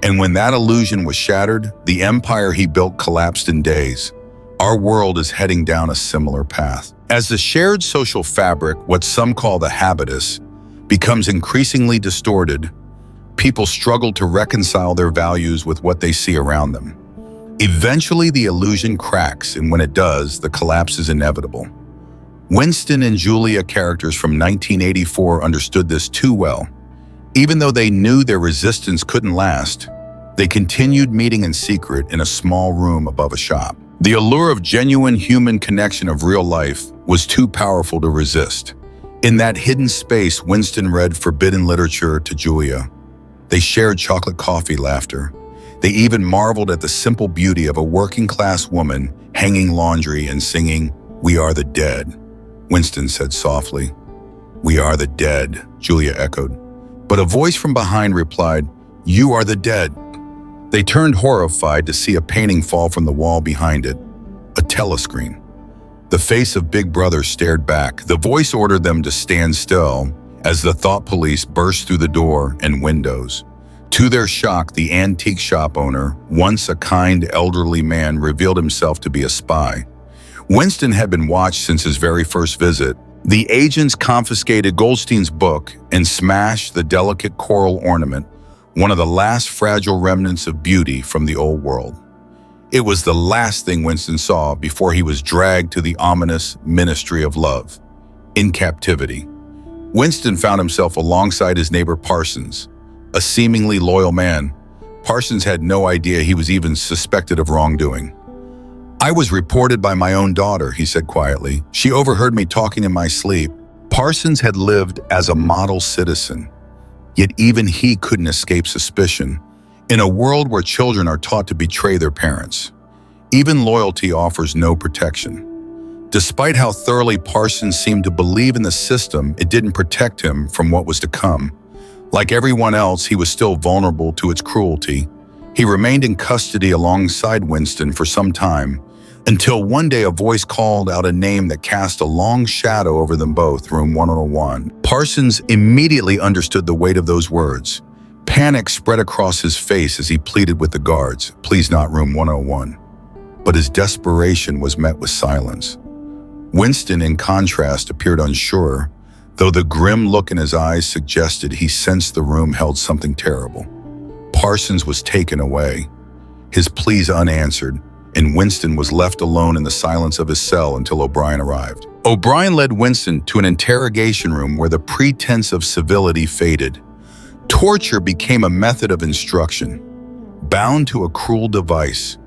And when that illusion was shattered, the empire he built collapsed in days. Our world is heading down a similar path. As the shared social fabric, what some call the habitus, becomes increasingly distorted, people struggle to reconcile their values with what they see around them. Eventually, the illusion cracks, and when it does, the collapse is inevitable. Winston and Julia, characters from 1984, understood this too well. Even though they knew their resistance couldn't last, they continued meeting in secret in a small room above a shop. The allure of genuine human connection of real life was too powerful to resist. In that hidden space, Winston read forbidden literature to Julia. They shared chocolate coffee laughter. They even marveled at the simple beauty of a working-class woman hanging laundry and singing, "We are the dead." Winston said softly. "We are the dead," Julia echoed. But a voice from behind replied, "You are the dead." They turned horrified to see a painting fall from the wall behind it, a telescreen. The face of Big Brother stared back. The voice ordered them to stand still as the thought police burst through the door and windows. To their shock, the antique shop owner, once a kind elderly man, revealed himself to be a spy. Winston had been watched since his very first visit. The agents confiscated Goldstein's book and smashed the delicate coral ornament, one of the last fragile remnants of beauty from the old world. It was the last thing Winston saw before he was dragged to the ominous Ministry of Love. In captivity, Winston found himself alongside his neighbor Parsons, a seemingly loyal man. Parsons had no idea he was even suspected of wrongdoing. "I was reported by my own daughter," he said quietly. "She overheard me talking in my sleep." Parsons had lived as a model citizen, yet even he couldn't escape suspicion. In a world where children are taught to betray their parents, even loyalty offers no protection. Despite how thoroughly Parsons seemed to believe in the system, it didn't protect him from what was to come. Like everyone else, he was still vulnerable to its cruelty. He remained in custody alongside Winston for some time, until one day a voice called out a name that cast a long shadow over them both, room 101. Parsons immediately understood the weight of those words. Panic spread across his face as he pleaded with the guards, "Please not room 101. But his desperation was met with silence. Winston, in contrast, appeared unsure, though the grim look in his eyes suggested he sensed the room held something terrible. Parsons was taken away, his pleas unanswered, and Winston was left alone in the silence of his cell until O'Brien arrived. O'Brien led Winston to an interrogation room where the pretense of civility faded. Torture became a method of instruction, bound to a cruel device.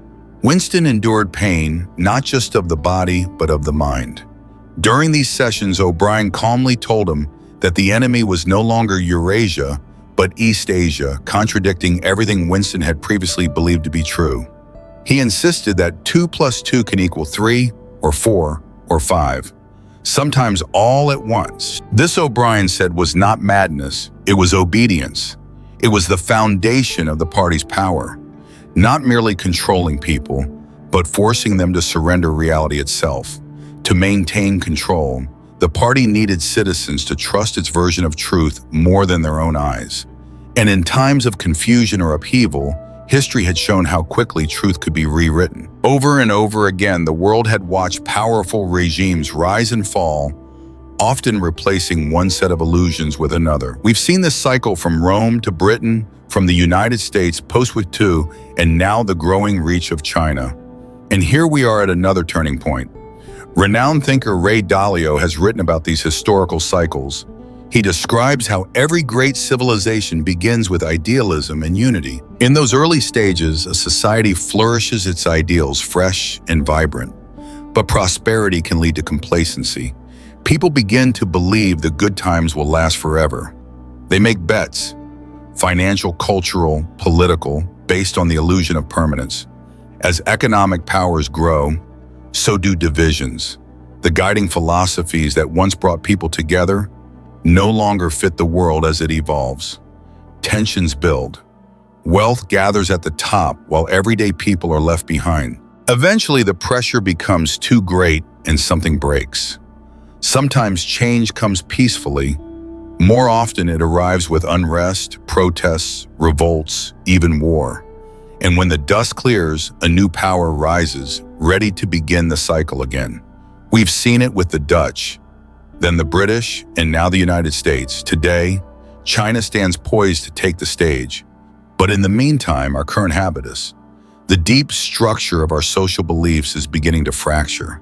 Winston endured pain, not just of the body, but of the mind. During these sessions, O'Brien calmly told him that the enemy was no longer Eurasia, but East Asia, contradicting everything Winston had previously believed to be true. He insisted that 2 + 2 can equal 3 or 4 or 5, sometimes all at once. This, O'Brien said, was not madness, it was obedience. It was the foundation of the party's power, not merely controlling people, but forcing them to surrender reality itself. To maintain control, the party needed citizens to trust its version of truth more than their own eyes. And in times of confusion or upheaval, history had shown how quickly truth could be rewritten. Over and over again, the world had watched powerful regimes rise and fall, often replacing one set of illusions with another. We've seen this cycle from Rome to Britain, from the United States post-World War II, and now the growing reach of China. And here we are at another turning point. Renowned thinker Ray Dalio has written about these historical cycles. He describes how every great civilization begins with idealism and unity. In those early stages, a society flourishes its ideals fresh and vibrant. But prosperity can lead to complacency. People begin to believe the good times will last forever. They make bets, financial, cultural, political, based on the illusion of permanence. As economic powers grow, so do divisions. The guiding philosophies that once brought people together no longer fit the world as it evolves. Tensions build. Wealth gathers at the top while everyday people are left behind. Eventually, the pressure becomes too great and something breaks. Sometimes change comes peacefully. More often, it arrives with unrest, protests, revolts, even war. And when the dust clears, a new power rises, ready to begin the cycle again. We've seen it with the Dutch, then the British, and now the United States. Today, China stands poised to take the stage. But in the meantime, our current habitus, the deep structure of our social beliefs is beginning to fracture.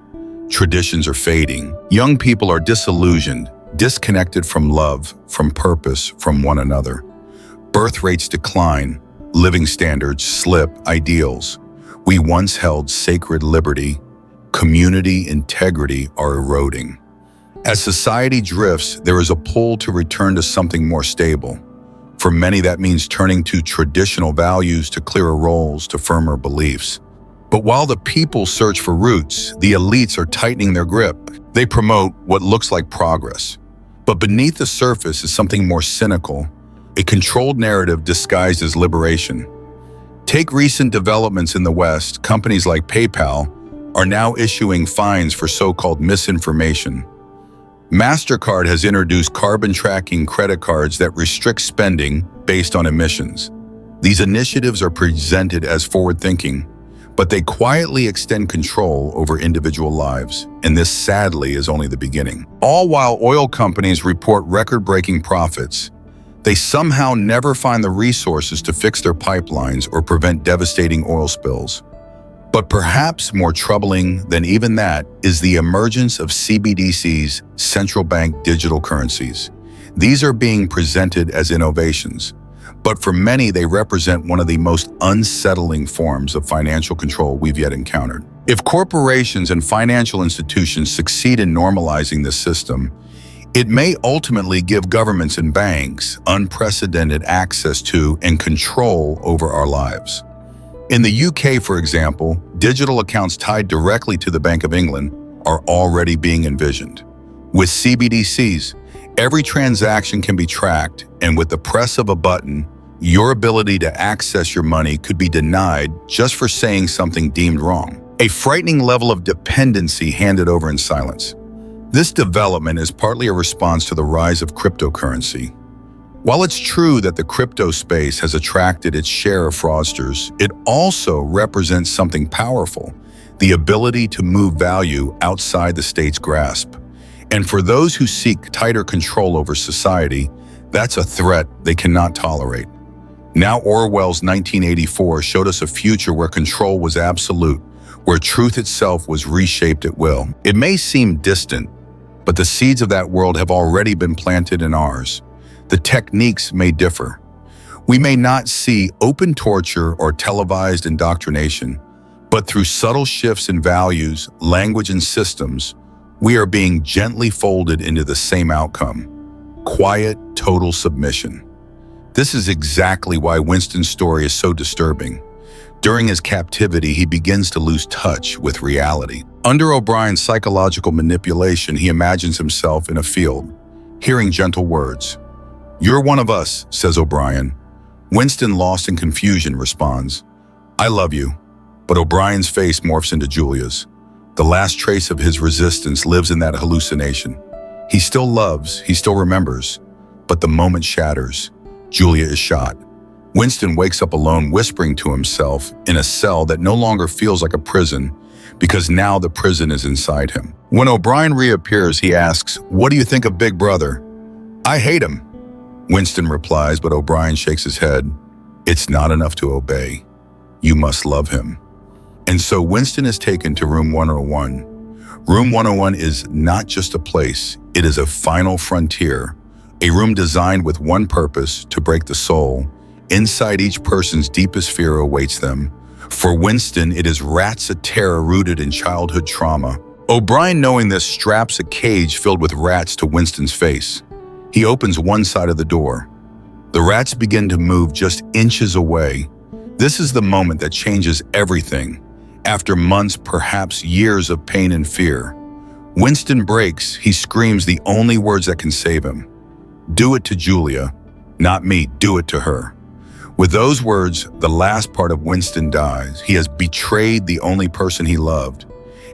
Traditions are fading. Young people are disillusioned, disconnected from love, from purpose, from one another. Birth rates decline, living standards slip, ideals we once held sacred, liberty, community, integrity, are eroding. As society drifts, there is a pull to return to something more stable. For many, that means turning to traditional values, to clearer roles, to firmer beliefs. But while the people search for roots, the elites are tightening their grip. They promote what looks like progress. But beneath the surface is something more cynical, a controlled narrative disguised as liberation. Take recent developments in the West. Companies like PayPal are now issuing fines for so-called misinformation. MasterCard has introduced carbon tracking credit cards that restrict spending based on emissions. These initiatives are presented as forward-thinking, but they quietly extend control over individual lives, and this sadly is only the beginning. All while oil companies report record-breaking profits, they somehow never find the resources to fix their pipelines or prevent devastating oil spills. But perhaps more troubling than even that is the emergence of CBDCs, central bank digital currencies. These are being presented as innovations, but for many they represent one of the most unsettling forms of financial control we've yet encountered. If corporations and financial institutions succeed in normalizing this system, it may ultimately give governments and banks unprecedented access to and control over our lives. In the UK, for example, digital accounts tied directly to the Bank of England are already being envisioned. With CBDCs, every transaction can be tracked, and with the press of a button, your ability to access your money could be denied just for saying something deemed wrong. A frightening level of dependency handed over in silence. This development is partly a response to the rise of cryptocurrency. While it's true that the crypto space has attracted its share of fraudsters, it also represents something powerful, the ability to move value outside the state's grasp. And for those who seek tighter control over society, that's a threat they cannot tolerate. Now Orwell's 1984 showed us a future where control was absolute, where truth itself was reshaped at will. It may seem distant, but the seeds of that world have already been planted in ours. The techniques may differ. We may not see open torture or televised indoctrination, but through subtle shifts in values, language, and systems, we are being gently folded into the same outcome: quiet, total submission. This is exactly why Winston's story is so disturbing. During his captivity, he begins to lose touch with reality. Under O'Brien's psychological manipulation, he imagines himself in a field, hearing gentle words. "You're one of us," says O'Brien. Winston, lost in confusion, responds, "I love you." But O'Brien's face morphs into Julia's. The last trace of his resistance lives in that hallucination. He still loves, he still remembers, but the moment shatters. Julia is shot. Winston wakes up alone, whispering to himself in a cell that no longer feels like a prison, because now the prison is inside him. When O'Brien reappears, he asks, "What do you think of Big Brother?" "I hate him," Winston replies, but O'Brien shakes his head. "It's not enough to obey. You must love him." And so Winston is taken to room 101. Room 101 is not just a place, it is a final frontier, a room designed with one purpose, to break the soul. Inside each person's deepest fear awaits them. For Winston, it is rats of terror rooted in childhood trauma. O'Brien, knowing this, straps a cage filled with rats to Winston's face. He opens one side of the door. The rats begin to move just inches away. This is the moment that changes everything. After months, perhaps years of pain and fear, Winston breaks. He screams the only words that can save him. "Do it to Julia, not me, do it to her." With those words, the last part of Winston dies. He has betrayed the only person he loved.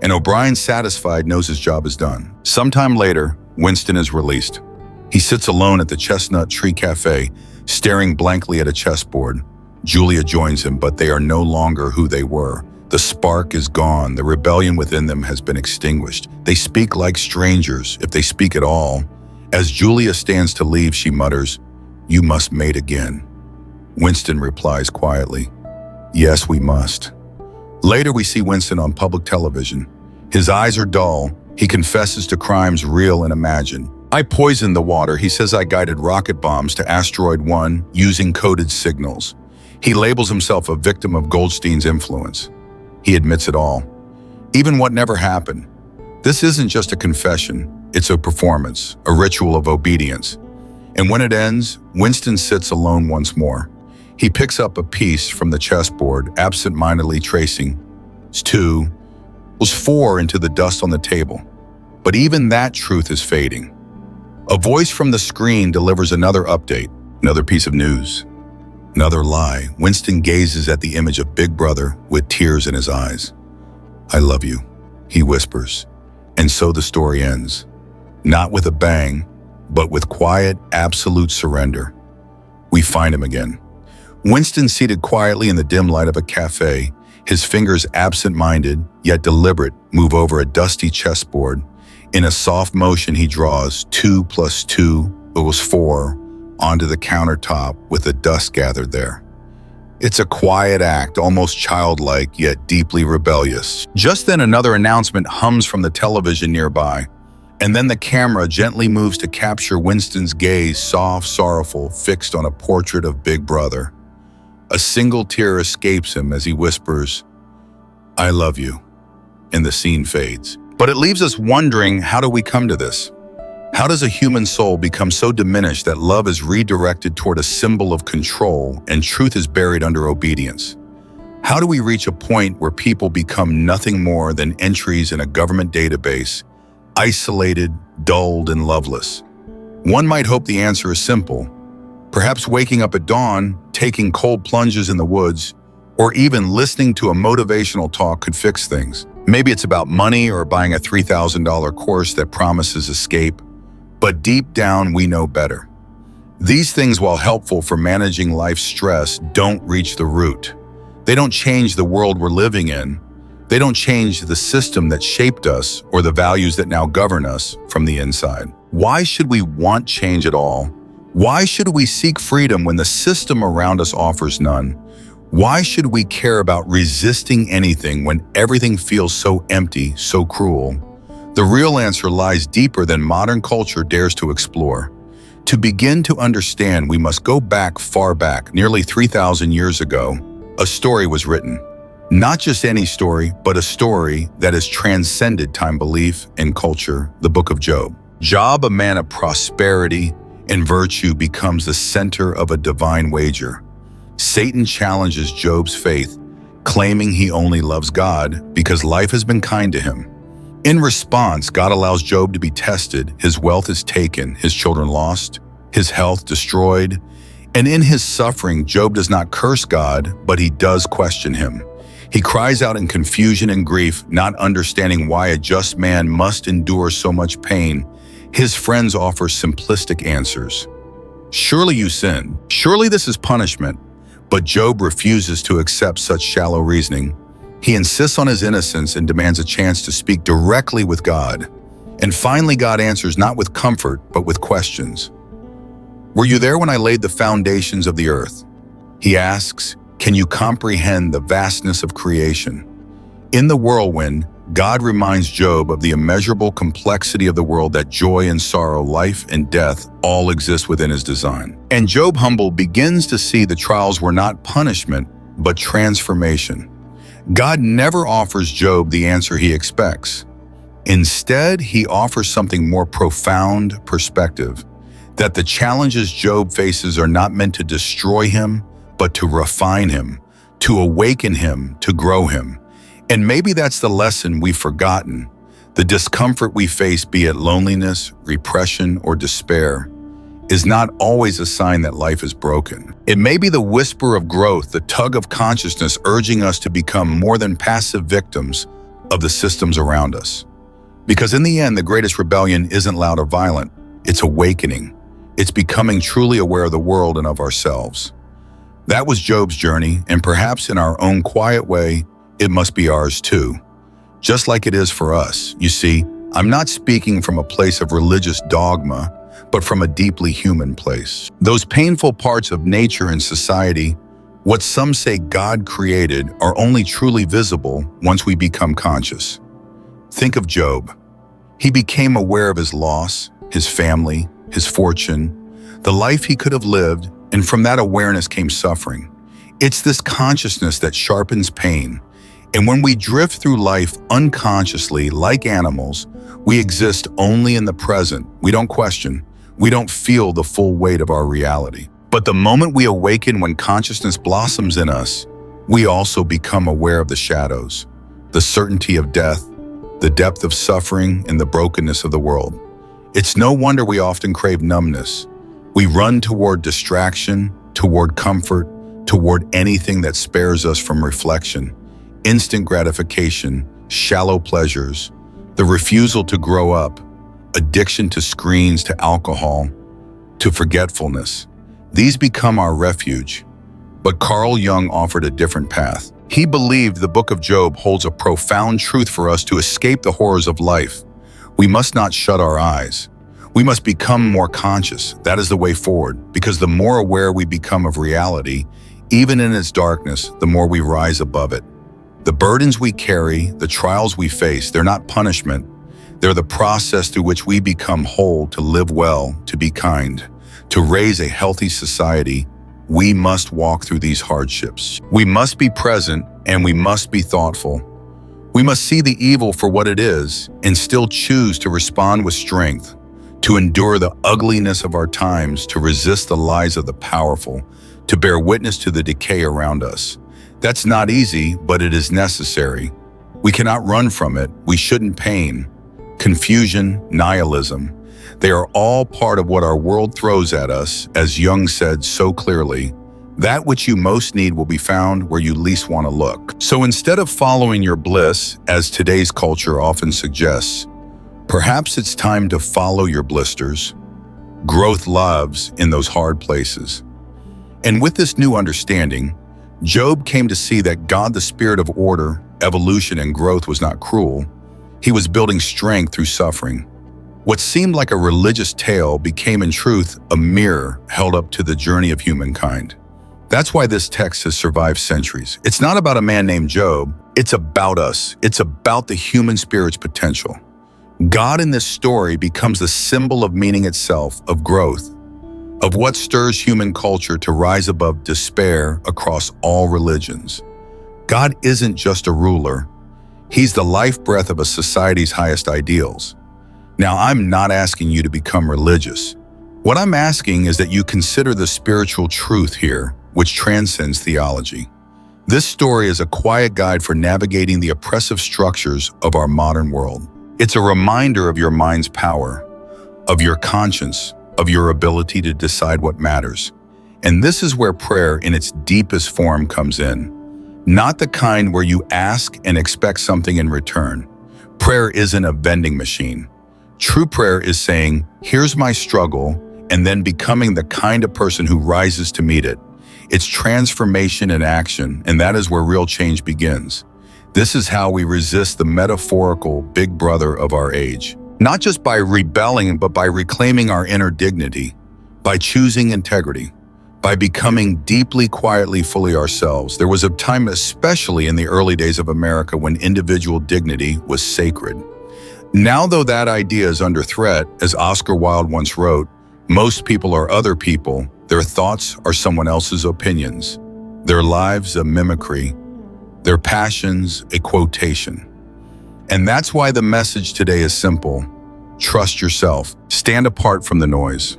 And O'Brien, satisfied, knows his job is done. Sometime later, Winston is released. He sits alone at the Chestnut Tree Cafe, staring blankly at a chessboard. Julia joins him, but they are no longer who they were. The spark is gone. The rebellion within them has been extinguished. They speak like strangers, if they speak at all. As Julia stands to leave, she mutters, "You must mate again." Winston replies quietly, "Yes, we must." Later, we see Winston on public television. His eyes are dull. He confesses to crimes real and imagined. "I poisoned the water." He says, "I guided rocket bombs to Asteroid 1 using coded signals." He labels himself a victim of Goldstein's influence. He admits it all, even what never happened. This isn't just a confession, it's a performance, a ritual of obedience. And when it ends, Winston sits alone once more. He picks up a piece from the chessboard, absent-mindedly tracing 2 = 4 into the dust on the table. But even that truth is fading. A voice from the screen delivers another update, another piece of news. Another lie. Winston gazes at the image of Big Brother with tears in his eyes. "I love you," he whispers. And so the story ends. Not with a bang, but with quiet, absolute surrender. We find him again. Winston seated quietly in the dim light of a cafe, his fingers absent-minded, yet deliberate, move over a dusty chessboard. In a soft motion, he draws 2 + 2 = 4 onto the countertop with the dust gathered there. It's a quiet act, almost childlike, yet deeply rebellious. Just then, another announcement hums from the television nearby, and then the camera gently moves to capture Winston's gaze, soft, sorrowful, fixed on a portrait of Big Brother. A single tear escapes him as he whispers, "I love you," and the scene fades. But it leaves us wondering, how do we come to this? How does a human soul become so diminished that love is redirected toward a symbol of control and truth is buried under obedience? How do we reach a point where people become nothing more than entries in a government database, isolated, dulled, and loveless? One might hope the answer is simple. Perhaps waking up at dawn, taking cold plunges in the woods, or even listening to a motivational talk could fix things. Maybe it's about money or buying a $3,000 course that promises escape. But deep down, we know better. These things, while helpful for managing life's stress, don't reach the root. They don't change the world we're living in. They don't change the system that shaped us or the values that now govern us from the inside. Why should we want change at all? Why should we seek freedom when the system around us offers none? Why should we care about resisting anything when everything feels so empty, so cruel? The real answer lies deeper than modern culture dares to explore. To begin to understand, we must go back, far back, nearly 3,000 years ago. A story was written. Not just any story, but a story that has transcended time, belief, and culture, the Book of Job. Job, a man of prosperity and virtue, becomes the center of a divine wager. Satan challenges Job's faith, claiming he only loves God because life has been kind to him. In response, God allows Job to be tested. His wealth is taken, his children lost, his health destroyed. And in his suffering, Job does not curse God, but he does question him. He cries out in confusion and grief, not understanding why a just man must endure so much pain. His friends offer simplistic answers. Surely you sinned. Surely this is punishment. But Job refuses to accept such shallow reasoning. He insists on his innocence and demands a chance to speak directly with God. And finally, God answers not with comfort, but with questions. Were you there when I laid the foundations of the earth? He asks, can you comprehend the vastness of creation? In the whirlwind, God reminds Job of the immeasurable complexity of the world, that joy and sorrow, life and death all exist within his design. And Job, humble, begins to see the trials were not punishment, but transformation. God never offers Job the answer he expects. Instead, he offers something more profound: perspective. That the challenges Job faces are not meant to destroy him, but to refine him, to awaken him, to grow him. And maybe that's the lesson we've forgotten. The discomfort we face, be it loneliness, repression, or despair, is not always a sign that life is broken. It may be the whisper of growth, the tug of consciousness urging us to become more than passive victims of the systems around us. Because in the end, the greatest rebellion isn't loud or violent, it's awakening. It's becoming truly aware of the world and of ourselves. That was Job's journey, and perhaps in our own quiet way, it must be ours too. Just like it is for us. You see, I'm not speaking from a place of religious dogma, but from a deeply human place. Those painful parts of nature and society, what some say God created, are only truly visible once we become conscious. Think of Job. He became aware of his loss, his family, his fortune, the life he could have lived, and from that awareness came suffering. It's this consciousness that sharpens pain. And when we drift through life unconsciously, like animals, we exist only in the present. We don't question. We don't feel the full weight of our reality. But the moment we awaken, when consciousness blossoms in us, we also become aware of the shadows, the certainty of death, the depth of suffering, and the brokenness of the world. It's no wonder we often crave numbness. We run toward distraction, toward comfort, toward anything that spares us from reflection, instant gratification, shallow pleasures, the refusal to grow up, addiction to screens, to alcohol, to forgetfulness. These become our refuge. But Carl Jung offered a different path. He believed the book of Job holds a profound truth for us to escape the horrors of life. We must not shut our eyes. We must become more conscious. That is the way forward, because the more aware we become of reality, even in its darkness, the more we rise above it. The burdens we carry, the trials we face, they're not punishment. They're the process through which we become whole, to live well, to be kind, to raise a healthy society. We must walk through these hardships. We must be present, and we must be thoughtful. We must see the evil for what it is and still choose to respond with strength, to endure the ugliness of our times, to resist the lies of the powerful, to bear witness to the decay around us. That's not easy, but it is necessary. We cannot run from it. We shouldn't. Pain, confusion, nihilism, they are all part of what our world throws at us. As Jung said so clearly, that which you most need will be found where you least want to look. So instead of following your bliss, as today's culture often suggests, perhaps it's time to follow your blisters. Growth lives in those hard places. And with this new understanding, Job came to see that God, the spirit of order, evolution, and growth, was not cruel. He was building strength through suffering. What seemed like a religious tale became in truth a mirror held up to the journey of humankind. That's why this text has survived centuries. It's not about a man named Job. It's about us. It's about the human spirit's potential. God in this story becomes the symbol of meaning itself, of growth, of what stirs human culture to rise above despair across all religions. God isn't just a ruler. He's the life breath of a society's highest ideals. Now, I'm not asking you to become religious. What I'm asking is that you consider the spiritual truth here, which transcends theology. This story is a quiet guide for navigating the oppressive structures of our modern world. It's a reminder of your mind's power, of your conscience, of your ability to decide what matters. And this is where prayer in its deepest form comes in. Not the kind where you ask and expect something in return. Prayer isn't a vending machine. True prayer is saying, here's my struggle, and then becoming the kind of person who rises to meet it. It's transformation in action, and that is where real change begins. This is how we resist the metaphorical big brother of our age. Not just by rebelling, but by reclaiming our inner dignity, by choosing integrity, by becoming deeply, quietly, fully ourselves. There was a time, especially in the early days of America, when individual dignity was sacred. Now, though that idea is under threat, as Oscar Wilde once wrote, most people are other people, their thoughts are someone else's opinions, their lives a mimicry, their passions a quotation. And that's why the message today is simple. Trust yourself. Stand apart from the noise.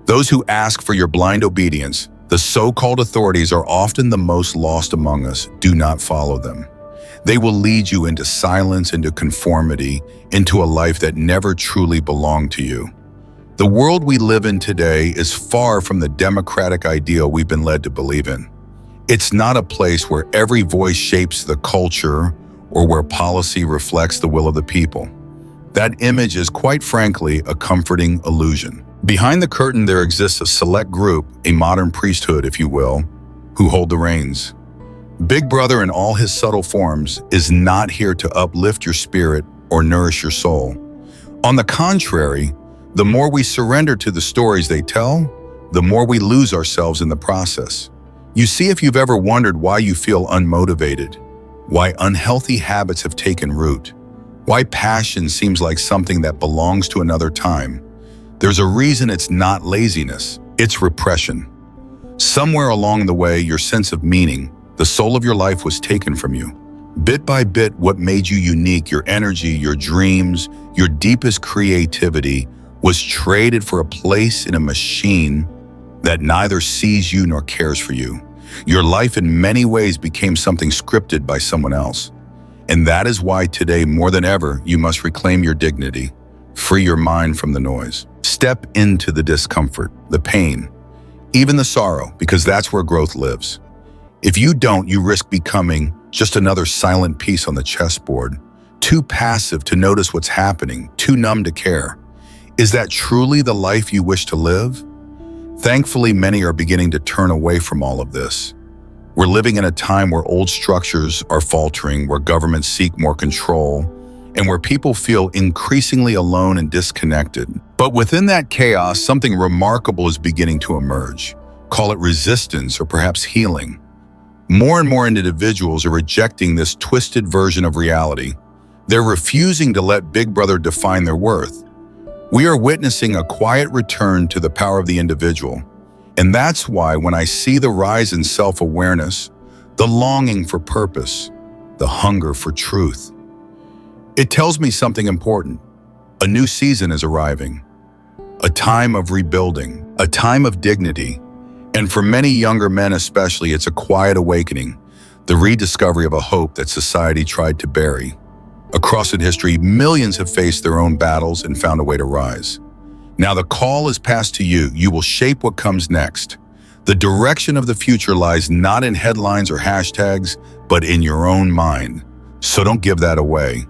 Those who ask for your blind obedience, the so-called authorities, are often the most lost among us. Do not follow them. They will lead you into silence, into conformity, into a life that never truly belonged to you. The world we live in today is far from the democratic ideal we've been led to believe in. It's not a place where every voice shapes the culture or where policy reflects the will of the people. That image is, quite frankly, a comforting illusion. Behind the curtain, there exists a select group, a modern priesthood, if you will, who hold the reins. Big Brother, in all his subtle forms, is not here to uplift your spirit or nourish your soul. On the contrary, the more we surrender to the stories they tell, the more we lose ourselves in the process. You see, if you've ever wondered why you feel unmotivated, why unhealthy habits have taken root, why passion seems like something that belongs to another time, there's a reason. It's not laziness, it's repression. Somewhere along the way, your sense of meaning, the soul of your life, was taken from you. Bit by bit, what made you unique, your energy, your dreams, your deepest creativity, was traded for a place in a machine that neither sees you nor cares for you. Your life in many ways became something scripted by someone else. And that is why today, more than ever, you must reclaim your dignity, free your mind from the noise. Step into the discomfort, the pain, even the sorrow, because that's where growth lives. If you don't, you risk becoming just another silent piece on the chessboard, too passive to notice what's happening, too numb to care. Is that truly the life you wish to live? Thankfully, many are beginning to turn away from all of this. We're living in a time where old structures are faltering, where governments seek more control, and where people feel increasingly alone and disconnected. But within that chaos, something remarkable is beginning to emerge. Call it resistance or perhaps healing. More and more individuals are rejecting this twisted version of reality. They're refusing to let Big Brother define their worth. We are witnessing a quiet return to the power of the individual. And that's why when I see the rise in self-awareness, the longing for purpose, the hunger for truth, it tells me something important. A new season is arriving, a time of rebuilding, a time of dignity. And for many younger men especially, it's a quiet awakening, the rediscovery of a hope that society tried to bury. Across in history, millions have faced their own battles and found a way to rise. Now the call is passed to you. You will shape what comes next. The direction of the future lies not in headlines or hashtags, but in your own mind. So don't give that away.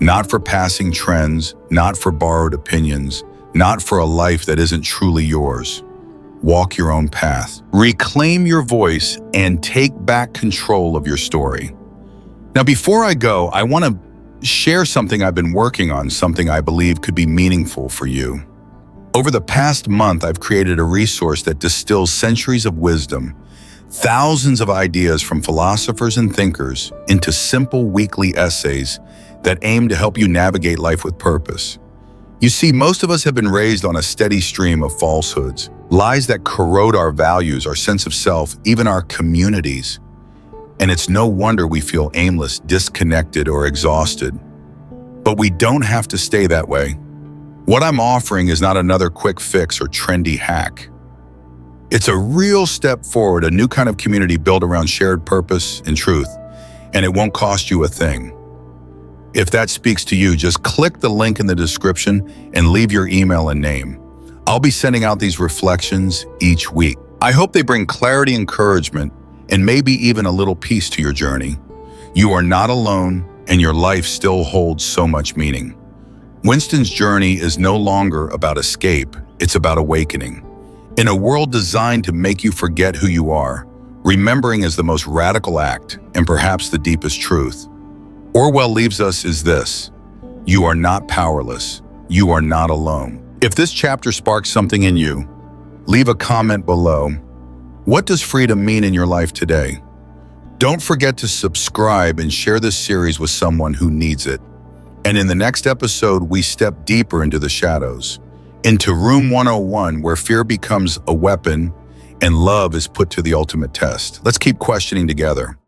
Not for passing trends, not for borrowed opinions, not for a life that isn't truly yours. Walk your own path. Reclaim your voice and take back control of your story. Now, before I go, I want to share something I've been working on, something I believe could be meaningful for you. Over the past month, I've created a resource that distills centuries of wisdom, thousands of ideas from philosophers and thinkers into simple weekly essays that aim to help you navigate life with purpose. You see, most of us have been raised on a steady stream of falsehoods, lies that corrode our values, our sense of self, even our communities. And it's no wonder we feel aimless, disconnected, or exhausted. But we don't have to stay that way. What I'm offering is not another quick fix or trendy hack. It's a real step forward, a new kind of community built around shared purpose and truth, and it won't cost you a thing. If that speaks to you, just click the link in the description and leave your email and name. I'll be sending out these reflections each week. I hope they bring clarity, encouragement, and maybe even a little peace to your journey. You are not alone, and your life still holds so much meaning. Winston's journey is no longer about escape, it's about awakening. In a world designed to make you forget who you are, remembering is the most radical act and perhaps the deepest truth. Orwell leaves us is this: you are not powerless, you are not alone. If this chapter sparks something in you, leave a comment below. What does freedom mean in your life today? Don't forget to subscribe and share this series with someone who needs it. And in the next episode, we step deeper into the shadows, into Room 101, where fear becomes a weapon and love is put to the ultimate test. Let's keep questioning together.